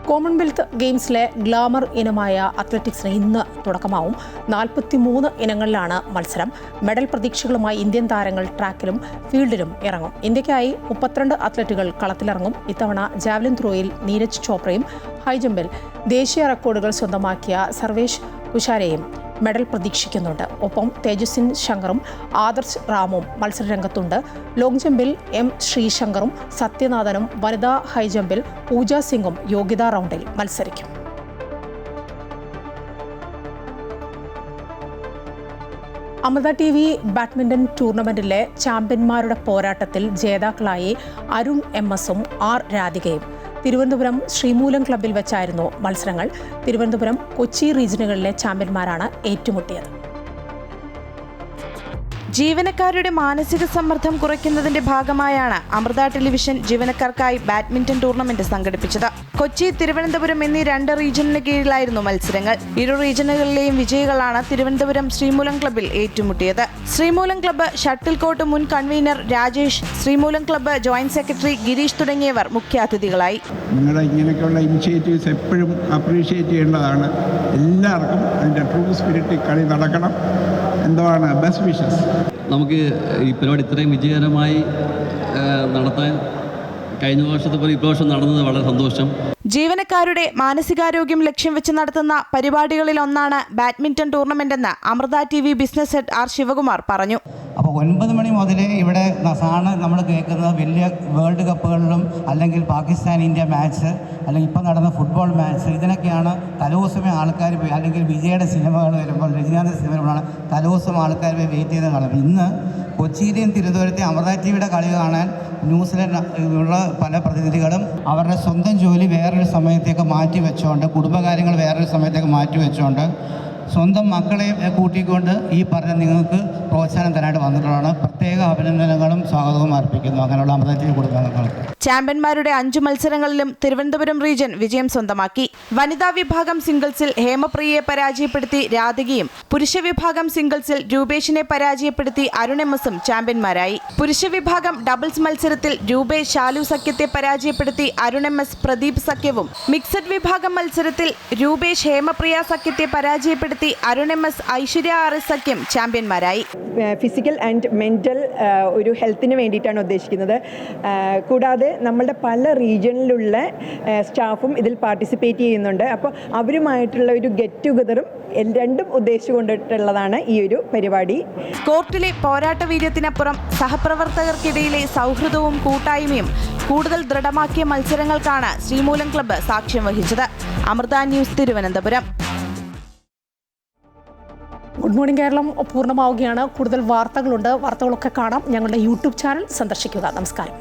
കോമൺവെൽത്ത് ഗെയിംസിലെ ഗ്ലാമർ ഇനമായ അത്ലറ്റിക്സിന് ഇന്ന് തുടക്കമാവും. 43 ഇനങ്ങളിലാണ് മത്സരം. മെഡൽ പ്രതീക്ഷകളുമായി ഇന്ത്യൻ താരങ്ങൾ ട്രാക്കിലും ഫീൽഡിലും ഇറങ്ങും. ഇന്ത്യക്കായി 32 അത്ലറ്റുകൾ കളത്തിലിറങ്ങും. ഇത്തവണ ജാവലിൻ ത്രോയിൽ നീരജ് ചോപ്രയും ഹൈജമ്പിൽ ദേശീയ റെക്കോർഡുകൾ സ്വന്തമാക്കിയ സർവേഷ് കുശാരെയും മെഡൽ പ്രതീക്ഷിക്കുന്നുണ്ട്. ഒപ്പം തേജസ്വിൻ ശങ്കറും ആദർശ് റാമും മത്സരരംഗത്തുണ്ട്. ലോങ് ജമ്പിൽ എം ശ്രീശങ്കറും സത്യനാഥനും വനിതാ ഹൈജമ്പിൽ പൂജ സിംഗും യോഗ്യതാ റൗണ്ടിൽ മത്സരിക്കും. അമൃത TV ബാഡ്മിന്റൺ ടൂർണമെന്റിലെ ചാമ്പ്യന്മാരുടെ പോരാട്ടത്തിൽ ജേതാക്കളായി അരുൺ MS-ഉം R രാധികയും. തിരുവനന്തപുരം ശ്രീമൂലം ക്ലബ്ബിൽ വെച്ചായിരുന്നു മത്സരങ്ങൾ. തിരുവനന്തപുരം, കൊച്ചി റീജിയനുകളിലെ ചാമ്പ്യന്മാരാണ് ഏറ്റുമുട്ടിയത്. ജീവനക്കാരുടെ മാനസിക സമ്മർദ്ദം കുറയ്ക്കുന്നതിന്റെ ഭാഗമായാണ് അമൃത ടെലിവിഷൻ ജീവനക്കാർക്കായി ബാഡ്മിന്റൺ ടൂർണമെന്റ് സംഘടിപ്പിച്ചത്. കൊച്ചി, തിരുവനന്തപുരം എന്നീ 2 റീജിയണിന് കീഴിലായിരുന്നു മത്സരങ്ങൾ. ഇരു റീജിയനുകളിലെയും വിജയികളാണ് തിരുവനന്തപുരം ശ്രീമൂലം ക്ലബ്ബിൽ ഏറ്റുമുട്ടിയത്. ശ്രീമൂലം ക്ലബ്ബ് ഷട്ടിൽ കോർട്ട് മുൻ convener Rajesh, Sreemoolam club joint secretary Girish തുടങ്ങിയവർ മുഖ്യാതിഥികളായി. നിങ്ങളുടെ ഇങ്ങനെയൊക്കെയുള്ള ഇനിഷ്യേറ്റീവ്സ് എപ്പോഴും അപ്രീഷിയേറ്റ് ചെയ്യേണ്ടതാണ്. എല്ലാവർക്കും അതിൻ്റെ ട്രൂ സ്പിരിറ്റിൽ കളി നടക്കണം. എന്താണ് ബെസ്റ്റ് വിഷസ്. നമുക്ക് ഈ പരിപാടി ഇത്രയും വിജയകരമായി നടത്താൻ കഴിഞ്ഞ വർഷത്തെ പോലെ ഇപ്രാവശ്യം നടന്നത് വളരെ സന്തോഷം. ജീവനക്കാരുടെ മാനസികാരോഗ്യം ലക്ഷ്യം വെച്ച് നടത്തുന്ന പരിപാടികളിൽ ഒന്നാണ് ബാഡ്മിന്റൺ ടൂർണമെന്റ് എന്ന് Amrita TV business head R Sivakumar പറഞ്ഞു. അപ്പോൾ 9 മണി മുതലേ ഇവിടെ സാണ് നമ്മൾ കേൾക്കുന്നത് വലിയ വേൾഡ് കപ്പുകളിലും അല്ലെങ്കിൽ പാകിസ്ഥാൻ ഇന്ത്യ മാച്ച് അല്ലെങ്കിൽ ഇപ്പോൾ നടന്ന ഫുട്ബോൾ മാച്ച് ഇതിനൊക്കെയാണ് തലേദിവസമേ ആൾക്കാർ പോയി, അല്ലെങ്കിൽ വിജയുടെ സിനിമകൾ വരുമ്പോൾ രജനീകാന്ത് സിനിമകളാണ് തലേദിവസം ആൾക്കാർ പോയി വെയിറ്റ് ചെയ്ത് കാണും. ഇന്ന് കൊച്ചിയിലെയും തിരുവനന്തപുരത്തെയും അമൃത TVയുടെ കളി കാണാൻ ന്യൂസിലൻഡ് ഉള്ള പല പ്രതിനിധികളും അവരുടെ സ്വന്തം ജോലി വേറൊരു സമയത്തേക്ക് മാറ്റി വെച്ചുകൊണ്ട്, കുടുംബകാര്യങ്ങൾ വേറൊരു സമയത്തേക്ക് മാറ്റി വെച്ചുകൊണ്ട് സ്വന്തം മക്കളെ കൂട്ടിക്കൊണ്ട് ഈ പറഞ്ഞ നിങ്ങൾക്ക് പ്രോത്സാഹനം തരാനായിട്ട് വന്നിട്ടുള്ളതാണ്. പ്രത്യേക അഭിനന്ദനങ്ങളും സ്വാഗതവും അർപ്പിക്കുന്നു അങ്ങനെയുള്ള അമൃതത്തിൽ കുടുംബാംഗങ്ങൾക്ക്. ചാമ്പ്യന്മാരുടെ 5 മത്സരങ്ങളിലും തിരുവനന്തപുരം റീജിയൻ വിജയം സ്വന്തമാക്കി. വനിതാ വിഭാഗം സിംഗിൾസിൽ ഹേമപ്രിയയെ പരാജയപ്പെടുത്തി രാധികയും പുരുഷ വിഭാഗം സിംഗിൾസിൽ രൂപേഷിനെ പരാജയപ്പെടുത്തി അരുൺ എം.എസും ചാമ്പ്യന്മാരായി. പുരുഷ വിഭാഗം ഡബിൾസ് മത്സരത്തിൽ രൂപേഷ് ശാലു സഖ്യത്തെ പരാജയപ്പെടുത്തി അരുൺ എം.എസ് പ്രദീപ് സഖ്യവും, മിക്സഡ് വിഭാഗം മത്സരത്തിൽ രൂപേഷ് ഹേമപ്രിയ സഖ്യത്തെ പരാജയപ്പെടുത്തി അരുൺ എം.എസ് ഐശ്വര്യ ആർ.എസ് സഖ്യം ചാമ്പ്യന്മാരായി. ഫിസിക്കൽ ആൻഡ് മെൻ്റൽ ഒരു ഹെൽത്തിന് വേണ്ടിയിട്ടാണ് ഉദ്ദേശിക്കുന്നത്. കൂടാതെ നമ്മളുടെ പല റീജിയണിലുള്ള സ്റ്റാഫും ഇതിൽ പാർട്ടിസിപ്പേറ്റ് ചെയ്യുന്നുണ്ട്. അപ്പോൾ അവരുമായിട്ടുള്ള ഒരു ഗെറ്റ് ടുഗദറും രണ്ടും ഉദ്ദേശിച്ചുകൊണ്ടിട്ടുള്ളതാണ് ഈ ഒരു പരിപാടി. കോർട്ടിലെ പോരാട്ട വീര്യത്തിനപ്പുറം സഹപ്രവർത്തകർക്കിടയിലെ സൗഹൃദവും കൂട്ടായ്മയും കൂടുതൽ ദൃഢമാക്കിയ മത്സരങ്ങൾക്കാണ് ശ്രീമൂലം ക്ലബ്ബ് സാക്ഷ്യം വഹിച്ചത്. Amrita news, Thiruvananthapuram. Good morning Keralam പൂർണ്ണമാവുകയാണ്. കൂടുതൽ വാർത്തകളുണ്ട്. വാർത്തകളൊക്കെ കാണാം. ഞങ്ങളുടെ യൂട്യൂബ് ചാനൽ സന്ദർശിക്കുക. നമസ്കാരം.